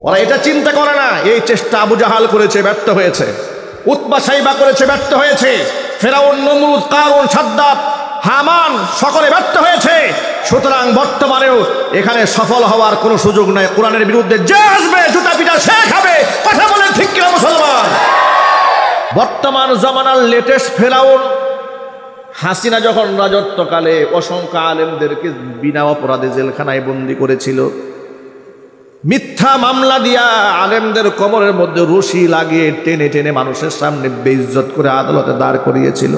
ওরা এটা চিন্তা করে না এই চেষ্টা আবু জাহাল করেছে, ব্যর্থ হয়েছে, উতবা সাইবা করেছে, ব্যর্থ হয়েছে, ফেরাউন, নমরুদ, কারুন, সাদ্দাত, হামান সকলে ব্যর্থ হয়েছে। সুতরাং বর্তমানেও এখানে সফল হওয়ার কোনো সুযোগ নাই। কোরআনের বিরুদ্ধে যে আসবে জুতা পিটা সে খাবে। কথা বলেন ঠিক কিনা মুসলমান? বর্তমান জামানার লেটেস্ট ফেরাউন হাসিনা যখন রাজত্বকালে অসংখ্য আলেমদেরকে বিনা অপরাধে জেলখানায় বন্দী করেছিল, মিথ্যা মামলা দিয়া আলেমদের কোমরের মধ্যে রশি লাগিয়ে টেনে টেনে মানুষের সামনে বেইজ্জত করে আদালতে দাঁড় করিয়েছিল।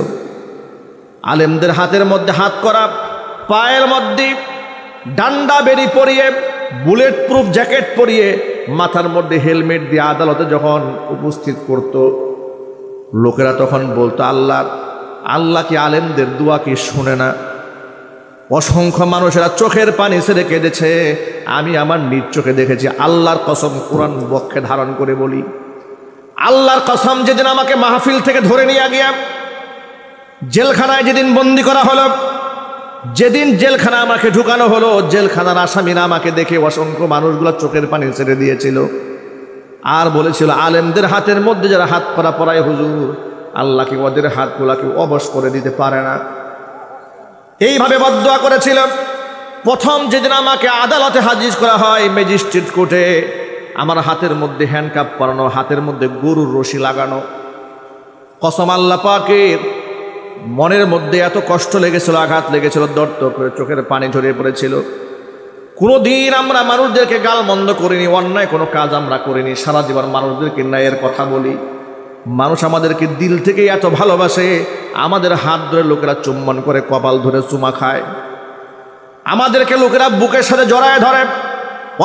আলেমদের হাতের মধ্যে হাত করা, পায়ের মধ্যে ডান্ডা বেরি পরিয়ে, বুলেট প্রুফ জ্যাকেট পরিয়ে, মাথার মধ্যে হেলমেট দিয়ে আদালতে যখন উপস্থিত করত, লোকেরা তখন বলতো আল্লাহ কি আলেমদের দোয়া কি শুনে না? অসংখ্য মানুষেরা চোখের পানি ছেড়ে কেঁদেছে। আমি আমার নিজ চোখে দেখেছি। আল্লাহর কসম, কোরআন বক্ষে ধারণ করে বলি, আল্লাহর কসম, যেদিন আমাকে মাহফিল থেকে ধরে নিয়ে গিয়া জেলখানায় যেদিন বন্দি করা হলো, যেদিন জেলখানা আমাকে ঢুকানো হলো, জেলখানার আসামিরা আমাকে দেখে অসংখ্য মানুষগুলো চোখের পানি ছেড়ে দিয়েছিল আর বলেছিল, আলেমদের হাতের মধ্যে যারা হাত করা পরায় হুজুর, আল্লাহ কি ওদের হাতগুলাকে অবশ করে দিতে পারে না? এইভাবে বদদুয়া করেছিল। প্রথম যেদিন আমাকে আদালতে হাজির করা হয় ম্যাজিস্ট্রেট কোর্টে, আমার হাতের মধ্যে হ্যান্ডকাপ পরানো, হাতের মধ্যে গরুর রশি লাগানো। কসম আল্লাহ পাকের, মনের মধ্যে এত কষ্ট লেগেছিল, আঘাত লেগেছিল, দর্দ করে চোখের পানি ঝরিয়ে পড়েছিল। কোনোদিন আমরা মানুষদেরকে গালমন্দ করিনি, অন্যায় কোনো কাজ আমরা করিনি। সারা জীবন মানুষদেরকে ন্যায়ের কথা বলি। মানুষ আমাদেরকে দিল থেকে এত ভালোবাসে, আমাদের হাত ধরে লোকেরা চুম্বন করে, কপাল ধরে চুমা খায়, আমাদেরকে লোকেরা বুকের সাথে জড়ায় ধরে।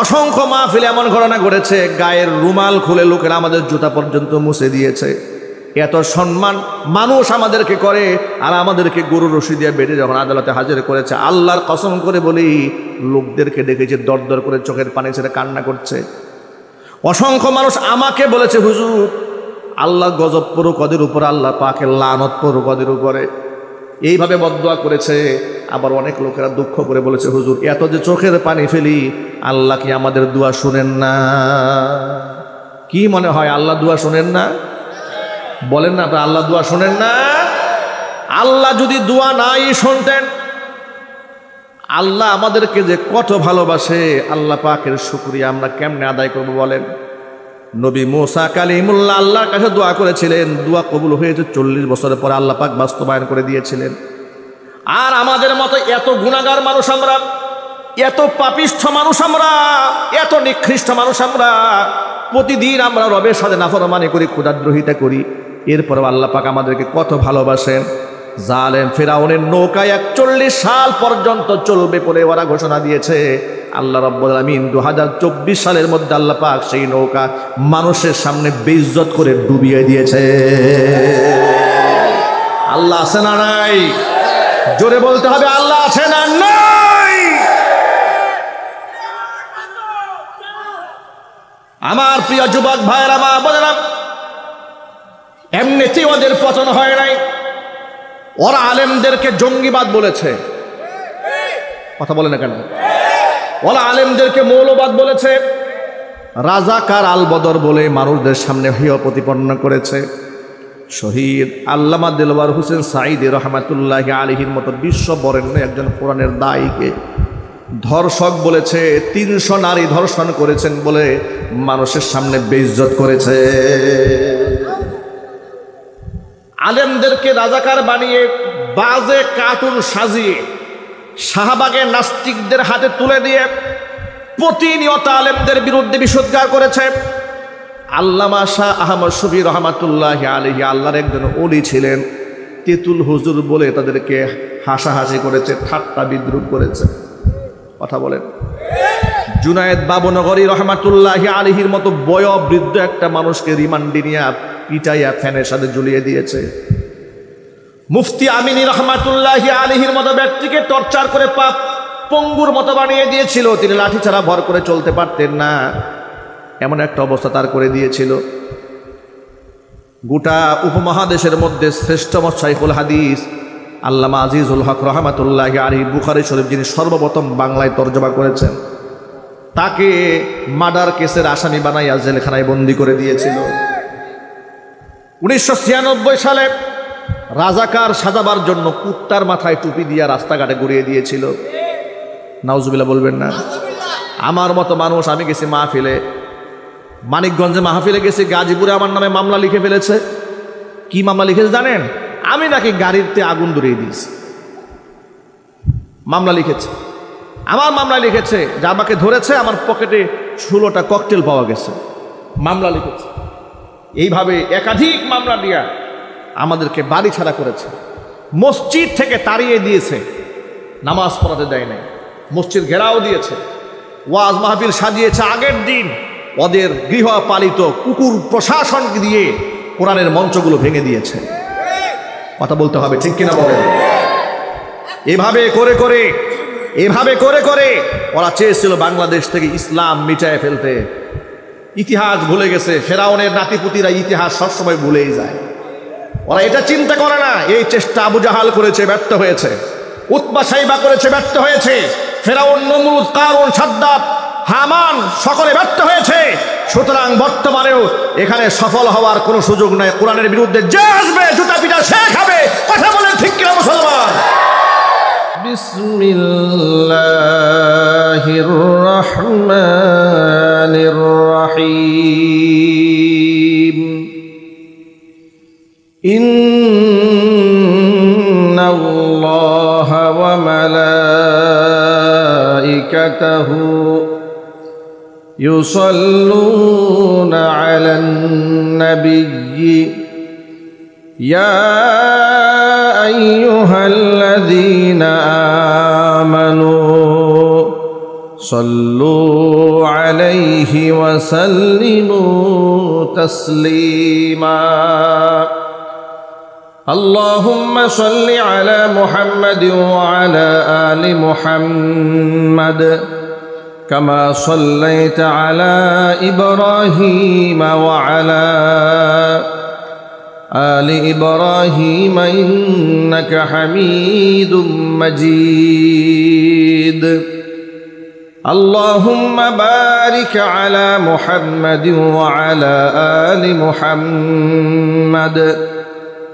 অসংখ্য মাহফিলে এমন ঘটনা ঘটেছে, গায়ের রুমাল খুলে লোকেরা আমাদের জুতা পর্যন্ত মুছে দিয়েছে। এত সম্মান মানুষ আমাদেরকে করে, আর আমাদেরকে গরুর রশি দিয়ে বেঁধে যখন আদালতে হাজির করেছে, আল্লাহর কসম করে বলি, লোকদেরকে দেখেছে দর দর করে চোখের পানি ছেড়ে কান্না করছে। অসংখ্য মানুষ আমাকে বলেছে, হুজুর আল্লাহ গজব পড়ুক ওদের উপরে, আল্লাহ পাকের লানত পড়ুক ওদের উপরে। এইভাবে বদদুয়া করেছে। আবার অনেক লোকেরা দুঃখ করে বলেছে, হুজুর এত যে চোখের পানি ফেলি, আল্লাহ কি আমাদের দোয়া শুনেন না? কি মনে হয় আল্লাহ দোয়া শুনেন না? বলেন না আপনারা, আল্লাহ দোয়া শোনেন না? আল্লাহ যদি দোয়া নাই শুনতেন, আল্লাহ আমাদেরকে যে কত ভালোবাসে, আল্লাহ পাকের শুকরিয়া আমরা কেমনে আদায় করব বলেন? নবী মুসা কালিমুল্লাহ আল্লাহর কাছে দোয়া করেছিলেন, দোয়া কবুল হয়েছে 40 বছরের পরে আল্লাহ পাক বাস্তবায়ন করে দিয়েছিলেন। আর আমাদের মতো এত গুনাহগার মানুষ আমরা, এত পাপিষ্ঠ মানুষ আমরা, এত নিকৃষ্ট মানুষ আমরা, প্রতিদিন আমরা রবের সাথে নাফরমানি করি, ক্ষুধাদ্রোহিতা করি, এরপর আল্লাহ পাক আমাদেরকে কত ভালোবাসেন। জালেম ফিরাউনের নৌকা 41 সাল পর্যন্ত চলবে বলে ওরা ঘোষণা দিয়েছে। আল্লাহ রাব্বুল আমিন 2024 সালের মধ্যে আল্লাহ পাক সেই নৌকা মানুষের সামনে বেইজ্জত করে ডুবিয়ে দিয়েছে। আল্লাহ আছে না নাই? জোরে বলতে হবে, আল্লাহ আছে না নাই? আমার প্রিয় যুবক ভাইরা, মা বোনেরা, এমনিতেই ওদের পতন হয় নাই। ওরা আলেমদেরকে জঙ্গিবাদ বলেছে। কথা বলে না কেন? ওরা আলেমদেরকে মৌলবাদ বলেছে, রাজাকার আল বদর বলে মানুষদের সামনে হেয় প্রতিপন্ন করেছে। শহীদ আল্লামা দেলওয়ার হোসেন সাঈদী রহমাতুল্লাহি আলাইহির মতো বিশ্ব বরেণ্য একজন কোরআনের দায়ীকে ধর্ষক বলেছে, 300 নারী ধর্ষণ করেছেন বলে মানুষের সামনে বেইজ্জত করেছে। আলেমদেরকে রাজাকার বানিয়ে বাজে কার্টুন সাজিয়ে শাহবাগের নাস্তিকদের হাতে তুলে দিয়ে প্রতিনিয়ত আলেমদের বিরুদ্ধে বিষোদ্গার করেছে। আল্লামা শাহ আহমদ শফী রহমাতুল্লাহি আলাইহি আল্লাহর একজন ওলি ছিলেন, তেতুল হুজুর বলে তাদেরকে হাসাহাসি করেছে, ঠাট্টা বিদ্রুপ করেছে। কথা বলেন। জুনায়েদ বাবুনগরী রহমাতুল্লাহি আলাইহির মতো বয়োবৃদ্ধ একটা মানুষকে রিমান্ডে নিয়ে পিটাইয়া ফ্যানের সাথে ঝুলিয়ে দিয়েছে। মুফতি আমিনী রহমাতুল্লাহি আলাইহির মতো ব্যক্তিকে টর্চার করে পঙ্গুর মতো বানিয়ে দিয়েছিল। তিনি লাঠি ছাড়া ভর করে চলতে পারতেন না, এমন একটা অবস্থা তার করে দিয়েছিল। গোটা উপমহাদেশের মধ্যে শ্রেষ্ঠ শাইখুল হাদিস আল্লামা আজিজুল হক রহমাতুল্লাহি আলাইহি বুখারী শরীফ যিনি সর্বপ্রথম বাংলায় তর্জমা করেছেন, তাকে মার্ডার কেসের আসামি বানাইয়া জেলখানায় বন্দী করে দিয়েছিল। 1996 সালে রাজাকার সাজাবার জন্য কুত্তার মাথায় টুপি দিয়া রাস্তাঘাটে ঘুরিয়ে দিয়েছিল। নাউজুবিল্লাহ বলবেন না। আমার মতো মানুষ, আমি গেছি মাহফিলে, মানিকগঞ্জে মাহফিলে গেছি, গাজীপুরে আমার নামে মামলা লিখে ফেলেছে। কি মামলা লিখেছে জানেন? আমি নাকি গাড়িতে আগুন ধরিয়ে দিয়েছি। মামলা লিখেছে, আমার মামলা লিখেছে যে আমাকে ধরেছে, আমার পকেটে 16টা ককটেল পাওয়া গেছে, মামলা লিখেছে। এইভাবে একাধিক মামলা দিয়া আমাদেরকে বাড়ি ছাড়া করেছে, মসজিদ থেকে তাড়িয়ে দিয়েছে, নামাজ পড়াতে দেয় নাই, মসজিদ ঘেরাও দিয়েছে, ওয়াজ মাহফিল সাজিয়েছে। আগের দিন ওদের গৃহপালিত কুকুর প্রশাসন দিয়ে কোরআনের মঞ্চগুলো ভেঙে দিয়েছে। কথা বলতে হবে, ঠিক কিনা বলেন? এভাবে করে করে ওরা চেয়েছিল বাংলাদেশ থেকে ইসলাম মিটায় ফেলতে। ইতিহাস ভুলে গেছে, ফেরাউনের নাতিপুতিরা ইতিহাস সবসময় ভুলেই যায়। ওরা এটা চিন্তা করে না এই চেষ্টা আবু জাহাল করেছে, ব্যর্থ হয়েছে। উতবা সাইবা করেছে, ব্যর্থ হয়েছে। ফেরাউন, নমরুদ, কারুন, সাদ্দাত, হামান সকলে ব্যর্থ হয়েছে। সুতরাং বর্তমানেও এখানে সফল হওয়ার কোনো সুযোগ নাই। কোরআনের বিরুদ্ধে যে আসবে জুতা পিটা সে খাবে। কথা বলেন ঠিক কিনা মুসলমান? বিসমিল্লাহির রহমানির রহিম। ইন্নাল্লাহা ওয়া মালাইকাতাহু ইউসাল্লুনা আলান নাবিয়্যি ইয়া আইয়ুহাল্লাযীনা আমানু সাল্লু আলাইহি ওয়া সাল্লিমু তাসলিমা। আল্লাহুম্মা সাল্লি আলা মুহাম্মাদিন ওয়া আলা আলি মুহাম্মাদ কামা সাল্লাইতা আলা ইব্রাহিম ওয়া আলা আলি ইব্রাহিম ইন্নাকা হামিদুম মাজিদ। আল্লাহুম্মা বারিক আলা মুহাম্মাদিন ওয়া আলা আলি মুহাম্মাদ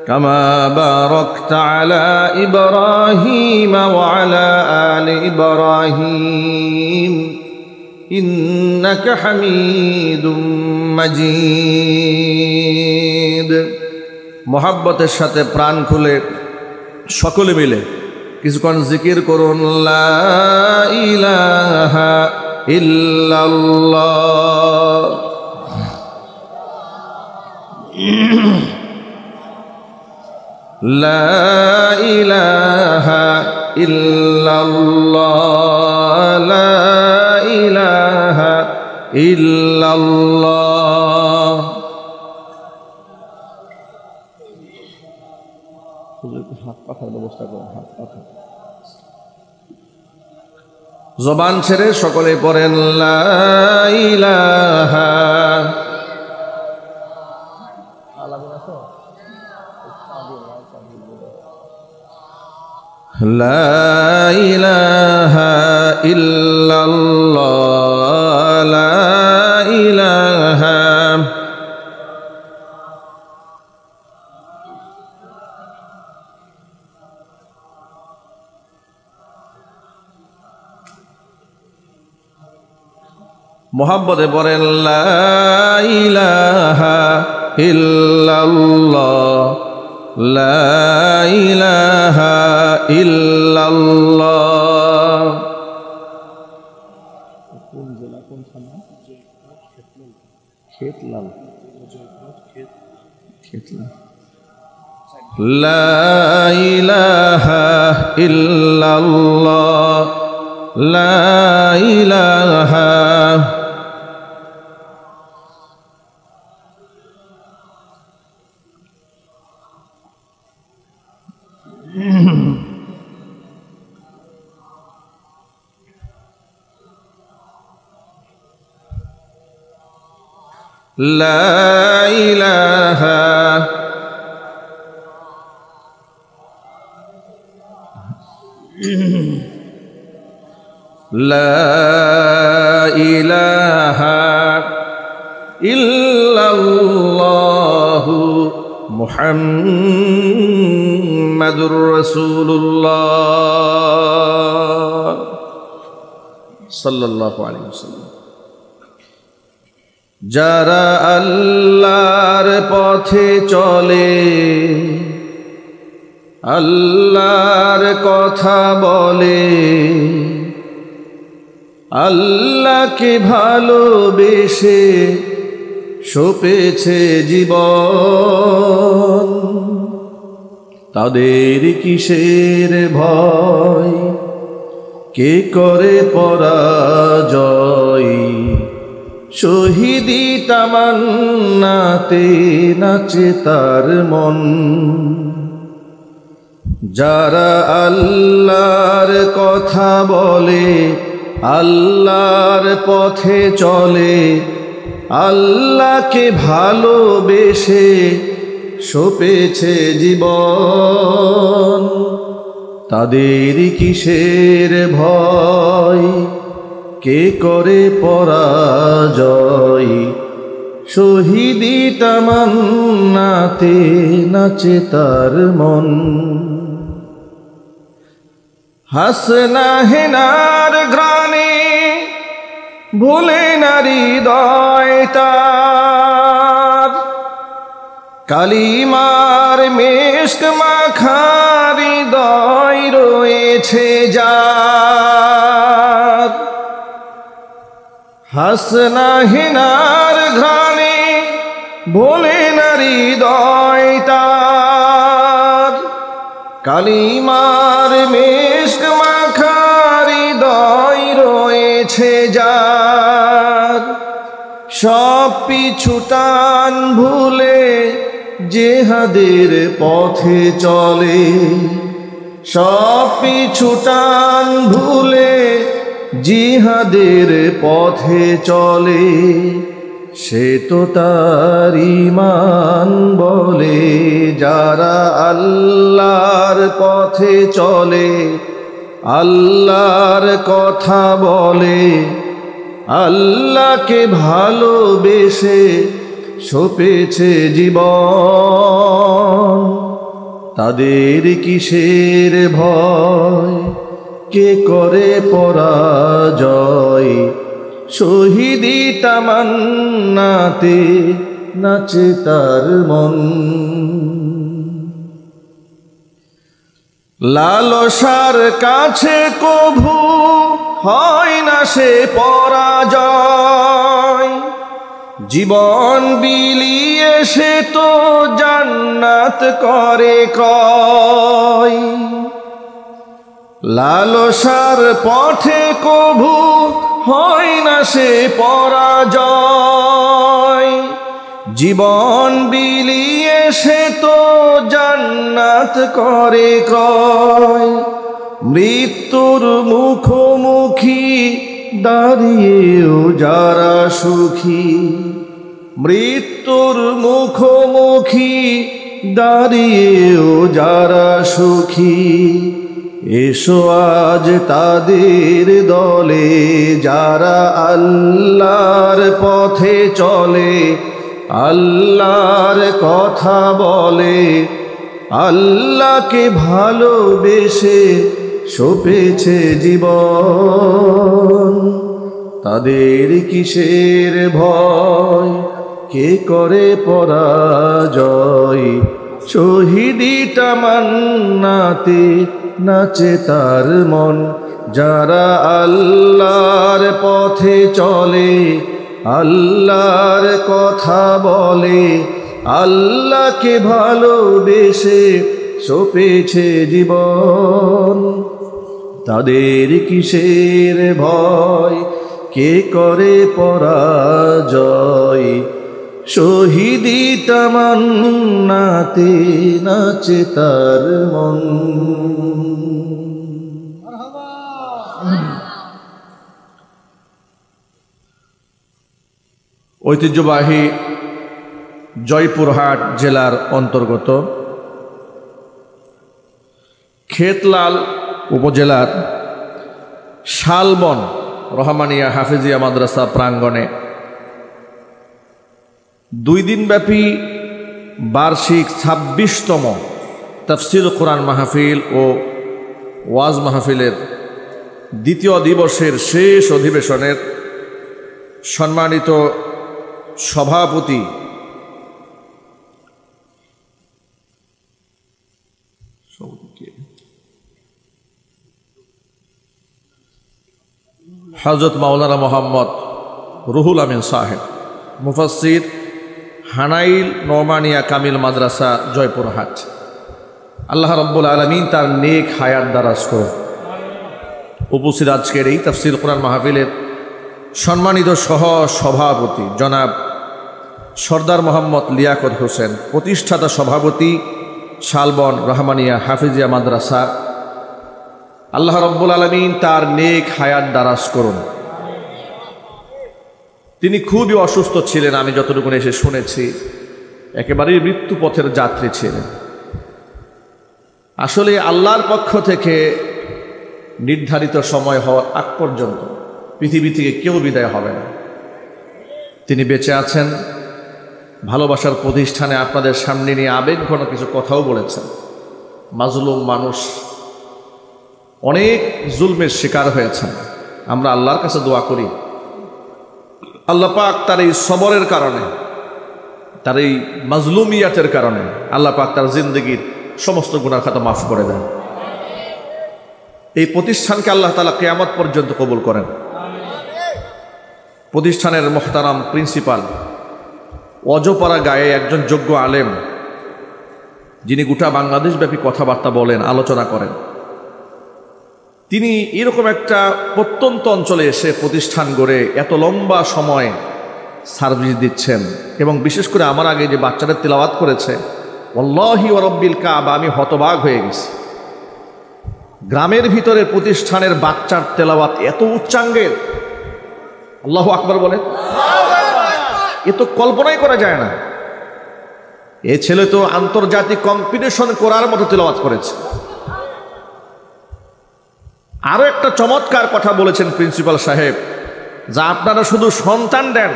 কামা বারাকতা আলা ইব্রাহিম ওয়া আলা আলি ইব্রাহিম ইন্নাকা হামিদুম মাজিদ। মোহাব্বতের সাথে প্রাণ খুলে সকলে মিলে কিছুক্ষণ জিকির করুন, লা ইলাহা ইল্লাল্লাহ। লা ইলাহা ইল্লাল্লাহ, লা ইলাহা ইল্লাল্লাহ। হাত পাখার ব্যবস্থা করুন, হাত পাখা। জবান ছেড়ে সকলে পড়েন, লা ইলাহা। লা ইলাহা ইল্লাল্লাহ, লা ইলাহা। মোহাব্বতে পড়েন, লা ইলাহা ইল্লাল্লাহ, লা ইলাহা ইল্লাল্লাহ। কোন জেলা, কোন থানা? খেতলাল। লা ইলাহা ইল্লাল্লাহ, লা ইলাহা। লা ইলাহা লা ইল্লাল্লাহু মুহাম্মাদুর রাসূলুল্লাহ সাল্লাল্লাহু আলাইহি ওয়াসাল্লাম। যারা আল্লাহর পথে চলে, আল্লাহর কথা বলে, আল্লাহকে ভালোবেসে সপেছে জীবন, তাদের কিসের ভয়, কে করে পরাজয়, শহীদি তামান্নাতে নাচে তার মন। যারা আল্লাহর কথা বলে, আল্লাহর পথে চলে, আল্লাহকে ভালোবেসে সপেছে জীবন, তাদের কিসের ভয়, কে করে পরাজয়, শহীদি তামান্নাতে নাচে তার মন। হাসনা হেনার গ্রানে ভুলে নারী হৃদয় তার, কালিমার মেশক মাখা হৃদয় রয়েছে যার। হাসনা হেনার ঘ্রাণে ভোলে নারী হৃদয় তার, কালিমার মেশক মাখা হৃদয় রয়েছে যার। সব পিছু টান ভুলে জেহাদের পথে চলে, সব পিছু টান ভুলে জিহাদের পথে চলে, সে তো তার ঈমান বলে। যারা আল্লাহর পথে চলে, আল্লাহর কথা বলে, আল্লাহকে ভালোবেসে সপেছে জীবন, তাদের কিসের ভয়, কে করে পরাজয়, শহীদি তামান্নাতে নাচে তার মন। লালসার কাছে কভু হয় না সে পরাজয়, জীবন বিলিয়ে সে তো জান্নাত করে ক্রয়। লালসার পথে কভু হয় না সে পরাজয়, জীবন বিলিয়ে সে তো জান্নাত করে ক্রয়। মৃত্যুর মুখোমুখি দাঁড়িয়েও যারা সুখী, মৃত্যুর মুখোমুখি দাঁড়িয়েও যারা সুখী, এসো আজ তাদের দলে। যারা আল্লাহর পথে চলে, আল্লাহর কথা বলে, আল্লাহকে ভালোবেসে সপেছে জীবন, তাদের কিসের ভয়, কে করে পরাজয়, শহীদি তামান্নাতে নাচে তার মন। যারা আল্লাহর পথে চলে, আল্লাহর কথা বলে, আল্লাহকে ভালোবেসে সপেছে জীবন, তাদের কিসের ভয়, কে করে পরাজয়, শহীদি তামান্নাতে নাচে তার মন। ঐতিহ্যবাহী জয়পুরহাট জেলার অন্তর্গত খেতলাল উপজেলার শালবন রহমানিয়া হাফিজিয়া মাদ্রাসা প্রাঙ্গণে 2 দিনব্যাপী বার্ষিক 26তম তাফসীর কোরআন মাহফিল ও ওয়াজ মাহফিলের দ্বিতীয় দিবসের শেষ অধিবেশনের সম্মানিত সভাপতি হযরত মাওলানা মোহাম্মদ রুহুল আমিন সাহেব, মুফাসসির, হানাইল নোমানিয়া কামিল মাদ্রাসা, জয়পুরহাট। আল্লাহ রাব্বুল আলামিন তার নেক হায়াত দারাজ করুন। উপস্থিত আজকের এই তাফসীর কোরআন মাহফিলের সম্মানিত সহ সভাপতি জনাব সরদার মোহাম্মদ লিয়াকত হোসেন, প্রতিষ্ঠাতা সভাপতি শালবন রহমানিয়া হাফিজিয়া মাদ্রাসা, আল্লাহ রাব্বুল আলামিন তার নেক হায়াত দারাজ করুন। তিনি খুবই অসুস্থ ছিলেন, আমি যতটুকু এসে শুনেছি একেবারেই মৃত্যু পথের যাত্রী ছিলেন। আসলে আল্লাহর পক্ষ থেকে নির্ধারিত সময় হওয়ার আগ পর্যন্ত পৃথিবী থেকে কেউ বিদায় হবে না। তিনি বেঁচে আছেন, ভালোবাসার প্রতিষ্ঠানে আপনাদের সামনে নিয়ে আবেগঘন কিছু কথাও বলেছেন। মাজলুম মানুষ, অনেক জুলমের শিকার হয়েছেন। আমরা আল্লাহর কাছে দোয়া করি আল্লাহ পাক তার এই সবরের কারণে, তার এই মাজলুমিয়াতের কারণে আল্লাহ পাক তার জিন্দগির সমস্ত গুনাহ খাতা মাফ করে দেন। এই প্রতিষ্ঠানকে আল্লাহ তাআলা কিয়ামত পর্যন্ত কবুল করেন। প্রতিষ্ঠানের মুহতারাম প্রিন্সিপাল, অজপাড়া গায়ে একজন যোগ্য আলেম, যিনি গোটা বাংলাদেশব্যাপী কথাবার্তা বলেন, আলোচনা করেন। তিনি এরকম একটা প্রত্যন্ত অঞ্চলে এসে প্রতিষ্ঠান গড়ে এত লম্বা সময় সার্ভিস দিচ্ছেন, এবং বিশেষ করে আমার আগে যে বাচ্চাদের তিলাওয়াত করেছে, ওয়াল্লাহি ওয়া রাব্বিল কাবা, আমি হতবাক হয়ে গেছি। গ্রামের ভিতরে প্রতিষ্ঠানের বাচ্চার তেলাওয়াত এত উচ্চাঙ্গের, আল্লাহু আকবার বলে, এ তো কল্পনাই করা যায় না। এ ছেলে তো আন্তর্জাতিক কম্পিটিশন করার মতো তেলাওয়াত করেছে। আরো একটা চমৎকার কথা বলেছেন প্রিন্সিপাল সাহেব, যা আপনারা শুধু সন্তান দেন,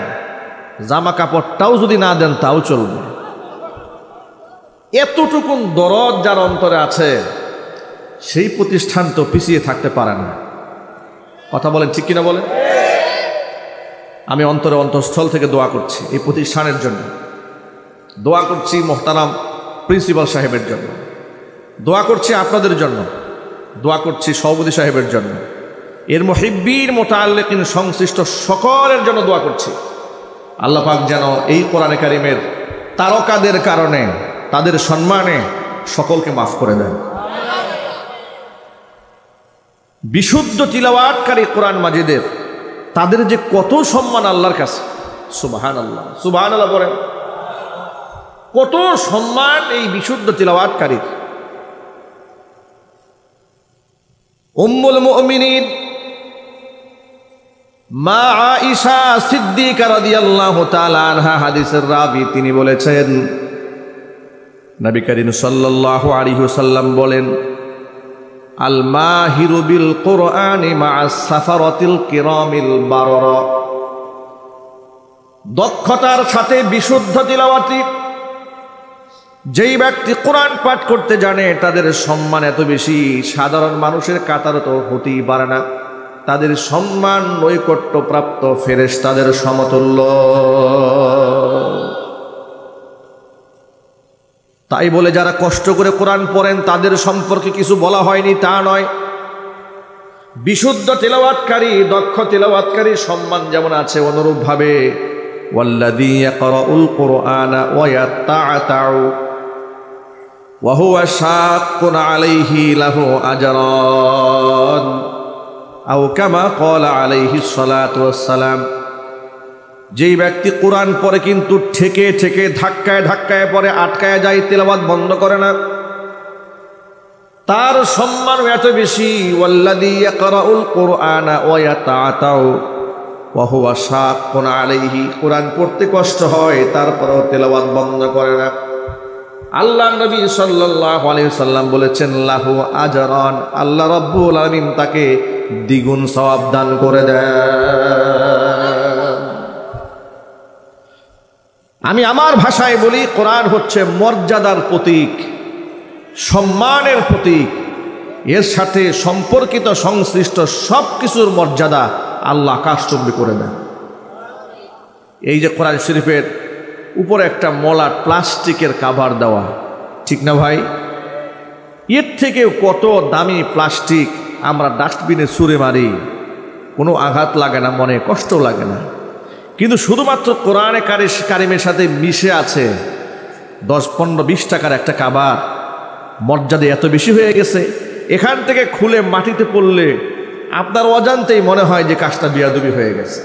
জামা কাপড়টাও যদি না দেন তাও চলবে। এতটুকুন দরদ যার অন্তরে আছে, সেই প্রতিষ্ঠান তো পিছিয়ে থাকতে পারে না। কথা বলেন, ঠিক কিনা বলেন? আমি অন্তরে অন্তঃস্থল থেকে দোয়া করছি এই প্রতিষ্ঠানের জন্য, দোয়া করছি মোহতারাম প্রিন্সিপাল সাহেবের জন্য, দোয়া করছি আপনাদের জন্য, দোয়া করছি সভাপতি সাহেবের জন্য, এর মুহিব্বিন মুতাআল্লিকিন সংশ্লিষ্ট সকলের জন্য দোয়া করছি। আল্লাহ পাক যেন এই কোরআনে কারিমের তারকাদের কারণে, তাদের সম্মানে সকলকে মাফ করে দেন। বিশুদ্ধ তিলাওয়াতকারী কোরআন মাজিদের তাদের যে কত সম্মান আল্লাহর কাছে, সুবহানাল্লাহ, সুবহানাল্লাহ বলেন। কত সম্মান এই বিশুদ্ধ তিলাওয়াতকারীর। উম্মুল মুমিনিন মা আয়েশা সিদ্দিকা রাদিয়াল্লাহু তাআলা আনহা হাদিসের রাবি, তিনি বলেছেন, নবী করিম সাল্লাল্লাহু আলাইহি ওয়াসাল্লাম বলেন, আল মাহিরু বিল কুরআনি মা'আস সাফারাতিল কিরামিল বাররা, দক্ষতার সাথে বিশুদ্ধ তিলাওয়াতি যেই ব্যক্তি কোরআন পাঠ করতে জানে, তাদের সম্মান এত বেশি, সাধারণ মানুষের কাতারে তো হতেই পারে না। তাদের সম্মান নৈকট্যপ্রাপ্ত ফেরেশতাদের সমতুল্য। তাই বলে যারা কষ্ট করে কোরআন পড়েন তাদের সম্পর্কে কিছু বলা হয়নি তা নয়। বিশুদ্ধ তিলাওয়াতকারী, দক্ষ তিলাওয়াতকারী সম্মান যেমন আছে, অনুরূপভাবে ওয়াল্লাযী ইয়াকরাউল কুরআনা ওয়া ইয়াতাআতাউ ওয়া হুয়া শাক্কুন আলাইহি লাহু আজরান আও কামা ক্বালা আলাইহিস সালাতু ওয়াস সালাম, যেই ব্যক্তি কোরআন পড়ে কিন্তু ঠেকে ঠেকে ধাক্কায় ধাক্কায় পড়ে, আটকায় যায়, তেলাওয়াত বন্ধ করে না, তার সম্মান এত বেশি। ওয়াল্লাযী ইয়াকরাউল কুরআনা ওয়া ইয়াতাআতাউ ওয়া হুয়া শাক্কুন আলাইহি, কোরআন পড়তে কষ্ট হয় তারপরেও তেলাওয়াত বন্ধ করে না। আল্লাহ নবী সাল্লাল্লাহু আলাইহি ওয়াসাল্লাম বলেছেন, লাহু আজরান, আল্লাহ রাব্বুল আলামিন তাকে দ্বিগুণ সওয়াব দান করে দেন। আমি আমার ভাষায় বলি, কোরআন হচ্ছে মর্যাদার প্রতীক, সম্মানের প্রতীক। এর সাথে সম্পর্কিত সংশ্লিষ্ট সব কিছুর মর্যাদা আল্লাহ আকাশচুম্বী করে দেন। এই যে কোরআন শরীফের উপরে একটা মলাট প্লাস্টিকের কাভার দেওয়া, ঠিক না ভাই? এর থেকে কত দামি প্লাস্টিক আমরা ডাস্টবিনে ছুঁড়ে মারি, কোনো আঘাত লাগে না, মনে কষ্ট লাগে না। কিন্তু শুধুমাত্র কোরআনে কারিমের সাথে মিশে আছে 10, 15, 20 টাকার একটা কাভার, মর্যাদা এত বেশি হয়ে গেছে, এখান থেকে খুলে মাটিতে পড়লে আপনার অজান্তেই মনে হয় যে কাজটা বিয়াদবি হয়ে গেছে।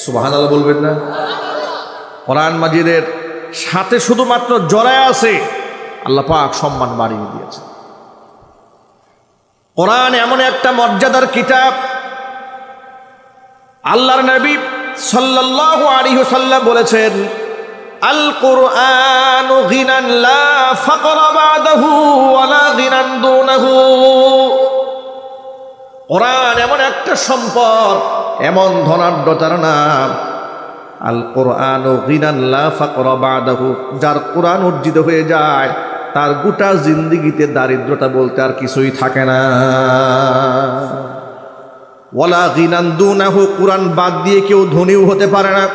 সুবহানাল্লাহ বলবেন না? কোরআন মাজিদের সাথে শুধুমাত্র জড়ায় আছে, আল্লাহ পাক সম্মান বাড়িয়ে দিয়েছে। কোরআন এমন একটা মর্যাদার কিতাব, আল্লাহর নবী সাল্লাল্লাহু আলাইহি ওয়াসাল্লাম বলেছেন, আল কুরআনু গিনান লা ফাকরা বাদাহু ওয়ালা গিনান দুনাহু। কোরআন এমন একটা সম্পদ, এমন ধনাঢ্যতার নাম, আল কুরআনু গিনান লা ফাকরা বাদাহু। যার কোরআন অর্জিত হয়ে যায় তার গোটা জিন্দেগিতে দারিদ্রতা বলতে আর কিছুই থাকে না। ওয়ালা গিনান দুনাহু, কোরআন বাদ দিয়ে কেউ ধনীও হতে পারে না।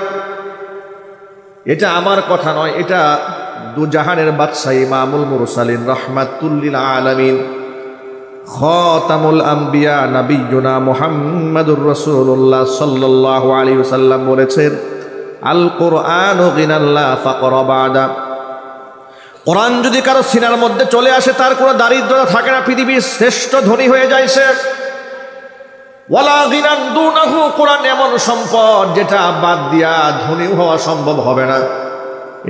এটা আমার কথা নয়, এটা দুজাহানের বাদশাহ ইমামুল মুরসালিন রাহমাতুল লিল আলামিন খাতামুল আম্বিয়া নবিয়ুনা মুহাম্মাদুর রাসূলুল্লাহ সাল্লাল্লাহু আলাইহি ওয়াসাল্লাম বলেছেন, আল কুরআনু গিনান লা ফাকরা বাদা। কোরআন যদি কারো সিনার মধ্যে চলে আসে তার কোনো দারিদ্রতা থাকে না, পৃথিবীর শ্রেষ্ঠ ধনী হয়ে যায় সে। ওয়ালা গিনান দুনাহু, কোরআন এমন সম্পদ যেটা বাদ দিয়া ধনী হওয়া সম্ভব হবে না।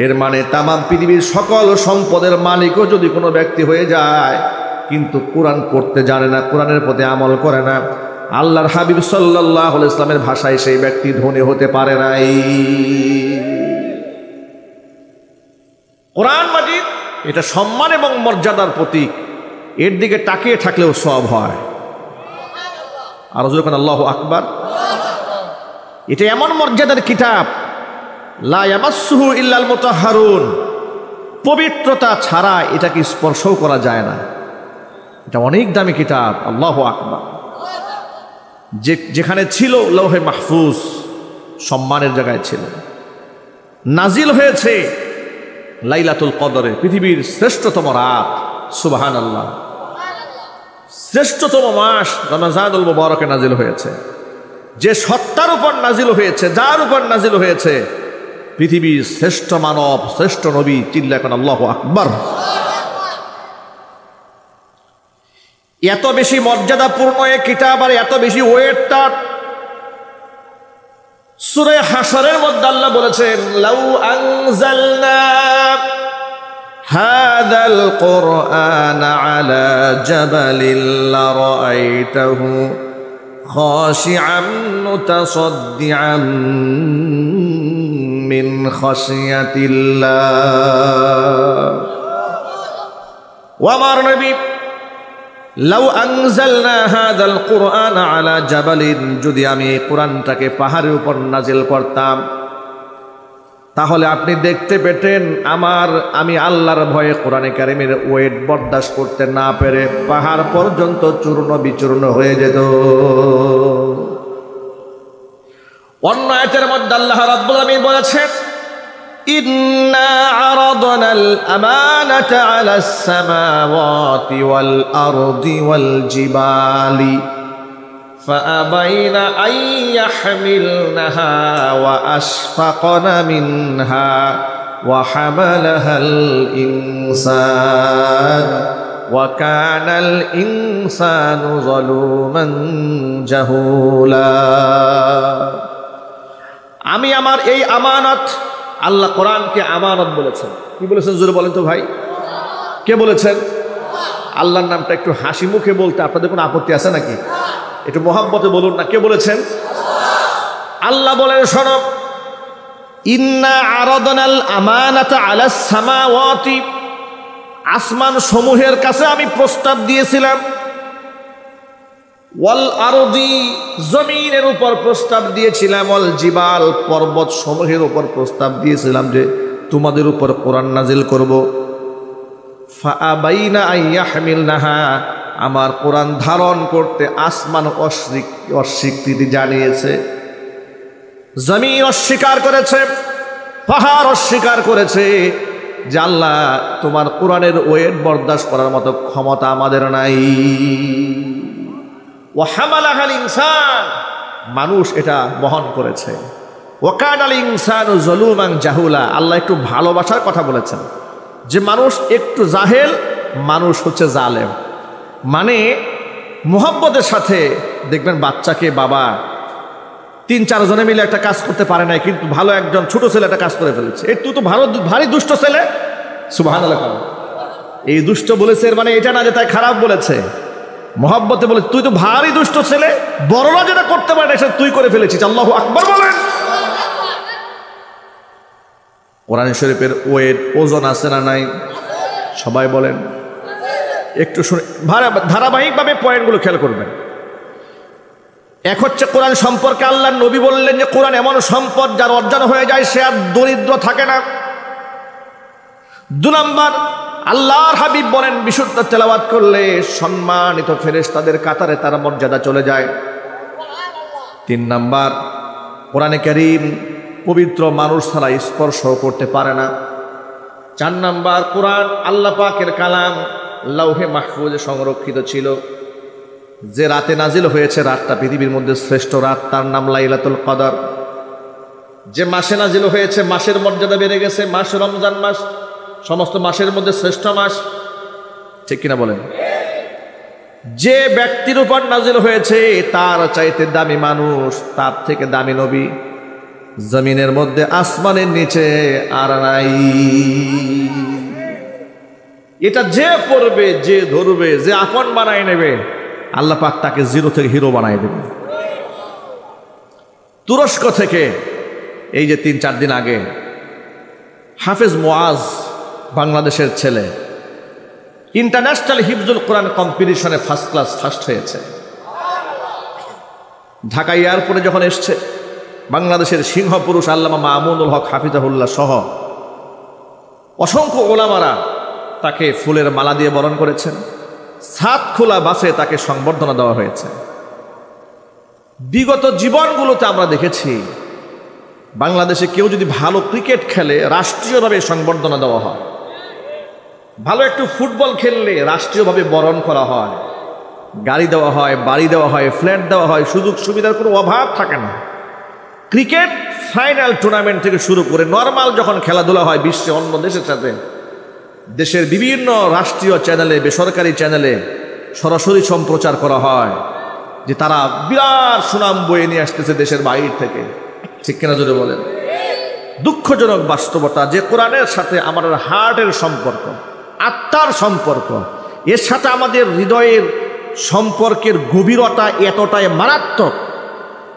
এর মানে তামাম পৃথিবীর সকল সম্পদের মালিকও যদি কোনো ব্যক্তি হয়ে যায় কিন্তু কোরআন পড়তে জানে না, কোরআনের প্রতি আমল করে না, আল্লাহর হাবিব সাল্লাল্লাহু আলাইহি ওয়াসাল্লামের ভাষায় সেই ব্যক্তি ধনী হতে পারে নাই। কোরআন মাজিদ এটা সম্মান এবং মর্যাদার প্রতীক, এর দিকে তাকিয়ে থাকলেও সওয়াব হয়। আর যখন আল্লাহু আকবার, এটা এমন মর্যাদার কিতাব, লা ইয়ামাসসুহু ইল্লাল মুতাহহারুন, পবিত্রতা ছাড়া এটাকে স্পর্শও করা যায় না। এটা অনেক দামি কিতাব, আল্লাহু আকবার। যেখানে ছিল লৌহে মাহফুজ, সম্মানের জায়গায় ছিল, নাজিল হয়েছে লাইলাতুল কদরে, পৃথিবীর শ্রেষ্ঠতম রাত, সুবহানাল্লাহ। শ্রেষ্ঠতম মাস রমজানুল মুবারকে নাজিল হয়েছে। যে সত্তার উপর নাজিল হয়েছে, যার উপর নাজিল হয়েছে, পৃথিবীর শ্রেষ্ঠ মানব, শ্রেষ্ঠ নবী, চিল্লা এখন আল্লাহু আকবার। এত বেশি মর্যাদাপূর্ণ এই কিতাব আর এত বেশি ওয়েট তার, সূরা হাশরের মধ্যে আল্লাহ বলেছেন, লাউ আনজালনা হাযাল কুরআন আলা জাবালিন লারাআইতাহু খাশিআন মুতাসাদ্দিআন মিন খাশিয়াতিল্লাহ। ওয়া আমার নবী, লাউ আনজালনা হাযাল কুরআন আলা জাবালিন, যদি আমি এই কোরআনটাকে পাহাড়ের উপর নাজিল করতাম তাহলে আপনি দেখতে পেতেন আমি আল্লাহর ভয়ে কোরআনে কারিমের ওয়েট বরদাস্ত করতে না পেরে পাহাড় পর্যন্ত চূর্ণ বিচূর্ণ হয়ে যেত। অন্য আয়াতের মধ্যে আল্লাহ রাব্বুল আলামিন বলেছেন, ইন্না আরাদনাল আমানাতা আলাস সামাওয়াতি ওয়াল আরদি ওয়াল জিবালি فأبين أن يحملنها وأشفقن منها وحملها الإنسان وكان الإنسان ظلوما جهولا। আমি আমার এই আমানত, আল্লাহ কোরআনকে আমানত বলেছেন। কি বলেছেন জোরে বলেন তো ভাই, কে বলেছেন? আল্লাহর নামটা একটু হাসি মুখে বলতে আপনাদের কোনো আপত্তি আছে নাকি? একটু মোহাব্বতে বলুন না, কে বলেছেন? আল্লাহ বলেন, শোনো, ইন্না আরাদনাল আমানাতা আলাস সামাওয়াতি, আসমান সমূহের কাছে আমি প্রস্তাব দিয়েছিলাম, ওয়াল আরদি, জমিনের উপর প্রস্তাব দিয়েছিলাম, ওয়াল জিবাল, পর্বত সমূহের উপর প্রস্তাব দিয়েছিলাম যে তোমাদের উপর কোরআন নাজিল করব। ফাআবাইনা আইয়াহমিলনাহা, আমার কোরআন ধারণ করতে আসমান অস্বীকৃতি জানিয়েছে, জমিন অস্বীকার করেছে, পাহাড় অস্বীকার করেছে যে আল্লাহ তোমার কোরআনের ওয়েট বরদাস্ত করার মতো ক্ষমতা আমাদের নাই। ওয়া হামালাহাল ইনসান, মানুষ এটা বহন করেছে। ওয়া কানাল ইনসানু যালুমান জাহুলা, আল্লাহ একটু ভালোবাসার কথা বলেছেন যে মানুষ একটু জাহেল, মানুষ হচ্ছে জালেম। মানে মুহাব্বতের সাথে দেখবেন বাচ্চাকে বাবা 3-4 জনে মিলে একটা কাজ করতে পারে নাই, কিন্তু ভালো একজন ছোট ছেলে একটা কাজ করে ফেলেছে, এই তুই তো ভারী দুষ্ট ছেলে, সুবহানাল্লাহ। এই দুষ্ট বলেছে এর মানে এটা না যে তাই খারাপ বলেছে, মুহাব্বতে বলে তুই তো ভারী দুষ্ট ছেলে, বড়রা যেটা করতে পারে না সেটা তুই করে ফেলেছিস। আল্লাহু আকবার বলেন। কোরআন শরীফের ওয়েট, ওজন আছে না নাই? সবাই বলেন। একটু শুনে ধারাবাহিকভাবে পয়েন্টগুলো খেয়াল করবেন। এক হচ্ছে কোরআন সম্পর্কে আল্লাহর নবী বললেন যে কোরআন এমন সম্পদ যার অর্জন হয়ে যায় সে আর দরিদ্র থাকে না। 2 নাম্বার, আল্লাহর হাবিব বলেন বিশুদ্ধ তেলাওয়াত করলে সম্মানিত ফেরেশতাদের কাতারে তার মর্যাদা চলে যায়। 3 নাম্বার, কোরআনে কারীম পবিত্র মানুষ ছাড়া স্পর্শ করতে পারে না। 4 নাম্বার, কোরআন আল্লাহ পাকের কালাম লাউহে মাহফুজে সংরক্ষিত ছিল। যে রাতে নাজিল হয়েছে রাতটা পৃথিবীর মধ্যে শ্রেষ্ঠ রাত, তার নাম লাইলাতুল কদর। যে মাসে নাজিল হয়েছে মাসের মর্যাদা বেড়ে গেছে, মাস রমজান মাস সমস্ত মাসের মধ্যে শ্রেষ্ঠ মাস, ঠিক কিনা বলেন? যে ব্যক্তির উপর নাজিল হয়েছে তার চাইতে দামি মানুষ, তার থেকে দামি নবী জমিনের মধ্যে আসমানের নিচে আর নাই। এটা যে পড়বে, যে ধরবে, যে আপন বানায় নেবে, আল্লাহ পাক তাকে 0 থেকে হিরো বানায় দেবে। তুরস্ক থেকে এই যে 3-4 দিন আগে হাফেজ মুআজ, বাংলাদেশের ছেলে, ইন্টারন্যাশনাল হিফজুল কোরআন কম্পিটিশনে ফার্স্ট হয়েছে। ঢাকা এয়ারপোর্টে যখন এসছে, বাংলাদেশের সিংহ পুরুষ আল্লামা মামুনুল হক হাফিজাহুল্লাহ সহ অসংখ্য ওলামারা তাকে ফুলের মালা দিয়ে বরণ করেছেন। ছাদ খোলা বাসে তাকে সংবর্ধনা দেওয়া হয়েছে। বিগত জীবনগুলোতে আমরা দেখেছি বাংলাদেশে কেউ যদি ভালো ক্রিকেট খেলে রাষ্ট্রীয়ভাবে সংবর্ধনা দেওয়া হয়, ভালো একটু ফুটবল খেললে রাষ্ট্রীয়ভাবে বরণ করা হয়, গাড়ি দেওয়া হয়, বাড়ি দেওয়া হয়, ফ্ল্যাট দেওয়া হয়, সুযোগ সুবিধার কোনো অভাব থাকে না। ক্রিকেট ফাইনাল টুর্নামেন্ট থেকে শুরু করে নর্মাল যখন খেলাধুলা হয় বিশ্বে অন্য দেশের সাথে, দেশের বিভিন্ন রাষ্ট্রীয় চ্যানেলে, বেসরকারি চ্যানেলে সরাসরি সম্প্রচার করা হয় যে তারা বিরাট সুনাম বয়ে নিয়ে আসতেছে দেশের বাইরে থেকে, ঠিক কিনা জোরে বলেন? দুঃখজনক বাস্তবতা যে কোরআনের সাথে আমাদের হার্টের সম্পর্ক, আত্মার সম্পর্ক, এর সাথে আমাদের হৃদয়ের সম্পর্কের গভীরতা এতটাই মারাত্মক,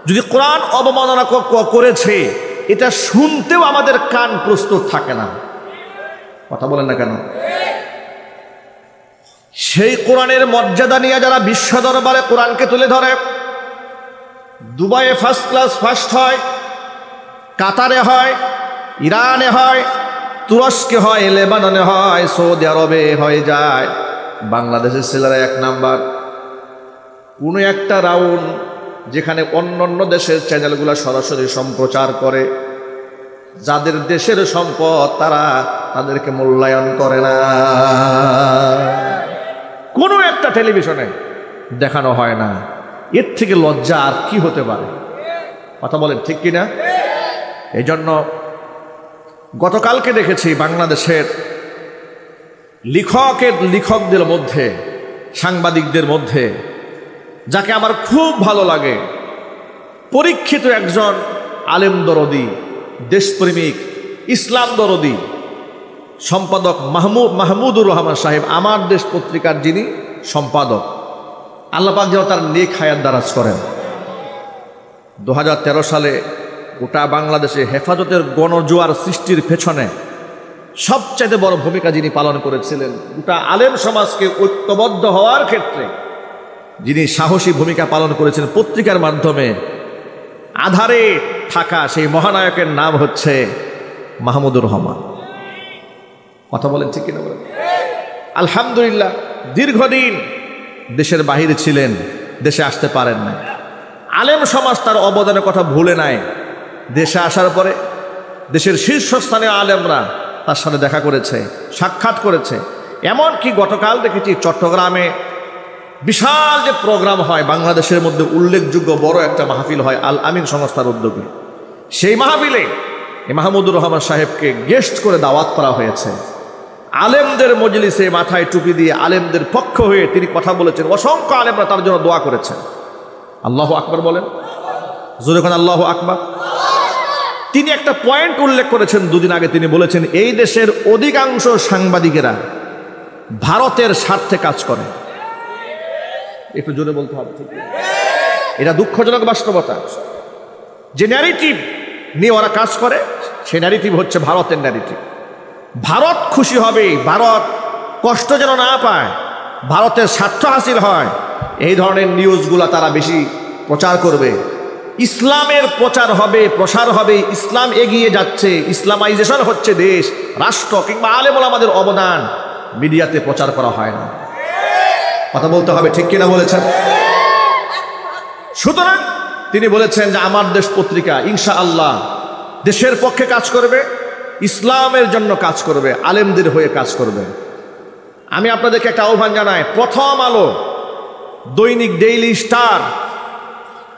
যদি কোরআন অবমাননা করেছে এটা শুনতেও আমাদের কান প্রস্তুত থাকে না। কথা বলেন না কেন? সেই কোরআনের মর্যাদা নিয়ে যারা বিশ্ব দরবারে কোরআনকে তুলে ধরে, দুবাইয়ে ফার্স্ট হয়, কাতারে হয়, ইরানে হয়, তুরস্কে হয়, লেবাননে হয়, সৌদি আরবে হয়ে যায়, বাংলাদেশের ছেলেরা 1 নাম্বার। কোনো একটা রাউন্ড যেখানে অন্য দেশের চ্যানেলগুলো সরাসরি সম্প্রচার করে, যাদের দেশের সম্পদ তারা তাদেরকে মূল্যায়ন করে না, কোনো একটা টেলিভিশনে দেখানো হয় না। এর থেকে লজ্জা আর কি হতে পারে? কথা বলেন ঠিক কিনা? এই জন্য গতকালকে দেখেছি বাংলাদেশের লেখকদের মধ্যে, সাংবাদিকদের মধ্যে যাকে আমার খুব ভালো লাগে, পরীক্ষিত একজন আলেম দরদি, দেশপ্রেমিক, ইসলাম দরদি সম্পাদক মাহমুদুর রহমান সাহেব, আমার দেশ পত্রিকার যিনি সম্পাদক, আল্লাহ পাক যেন তার নেক হায়াত দারাজ করেন। 2013 সালে গোটা বাংলাদেশে হেফাজতের গণজোয়ার সৃষ্টির পেছনে সবচাইতে বড় ভূমিকা যিনি পালন করেছিলেন, গোটা আলেম সমাজকে ঐক্যবদ্ধ হওয়ার ক্ষেত্রে যিনি সাহসী ভূমিকা পালন করেছেন পত্রিকার মাধ্যমে, আধারে থাকা সেই মহানায়কের নাম হচ্ছে মাহমুদুর রহমান। কথা বলেন ঠিক কিনা বলেন? আলহামদুলিল্লাহ, দীর্ঘদিন দেশের বাহিরে ছিলেন, দেশে আসতে পারেন না। আলেম সমাজ তার অবদানের কথা ভুলে নাই। দেশে আসার পরে দেশের শীর্ষস্থানীয় আলেমরা তার সাথে দেখা করেছে, সাক্ষাৎ করেছে। এমনকি গতকাল দেখেছি চট্টগ্রামে বিশাল যে প্রোগ্রাম হয়, বাংলাদেশের মধ্যে উল্লেখযোগ্য বড় একটা মাহফিল হয় আল আমিন সংস্থার উদ্যোগে। সেই মাহফিলে মাহমুদুর রহমান সাহেবকে গেস্ট করে দাওয়াত করা হয়েছে। আলেমদের মজলিসে মাথায় টুপি দিয়ে আলেমদের পক্ষ হয়ে তিনি কথা বলেছেন। অসংখ্য আলেমরা তার জন্য দোয়া করেছেন। আল্লাহু আকবার বলেন, জোরে করে আল্লাহু আকবার। তিনি একটা পয়েন্ট উল্লেখ করেছেন দুদিন আগে। তিনি বলেছেন, এই দেশের অধিকাংশ সাংবাদিকেরা ভারতের স্বার্থে কাজ করে। একটু জোরে বলতে হবে, ঠিক? এটা দুঃখজনক বাস্তবতা। যে ন্যারেটিভ নিয়ে ওরা কাজ করে, সেই ন্যারেটিভ হচ্ছে ভারতের ন্যারেটিভ। ভারত খুশি হবে, ভারত কষ্ট যেন না পায়, ভারতের স্বার্থ হাসিল হয়, এই ধরনের নিউজগুলো তারা বেশি প্রচার করবে। ইসলামের প্রচার হবে, প্রসার হবে, ইসলাম এগিয়ে যাচ্ছে, ইসলামাইজেশন হচ্ছে দেশ, রাষ্ট্র কিংবা আলেম ওলামাদের অবদান মিডিয়াতে প্রচার করা হয় না। কথা বলতে হবে, ঠিক কিনা বলেছেন? সুতরাং তিনি বলেছেন যে আমার দেশ পত্রিকা ইনশাআল্লাহ দেশের পক্ষে কাজ করবে, ইসলামের জন্য কাজ করবে, আলেমদের হয়ে কাজ করবে। আমি আপনাদেরকে একটা আহ্বান জানাই, প্রথম আলো দৈনিক ডেইলি স্টার,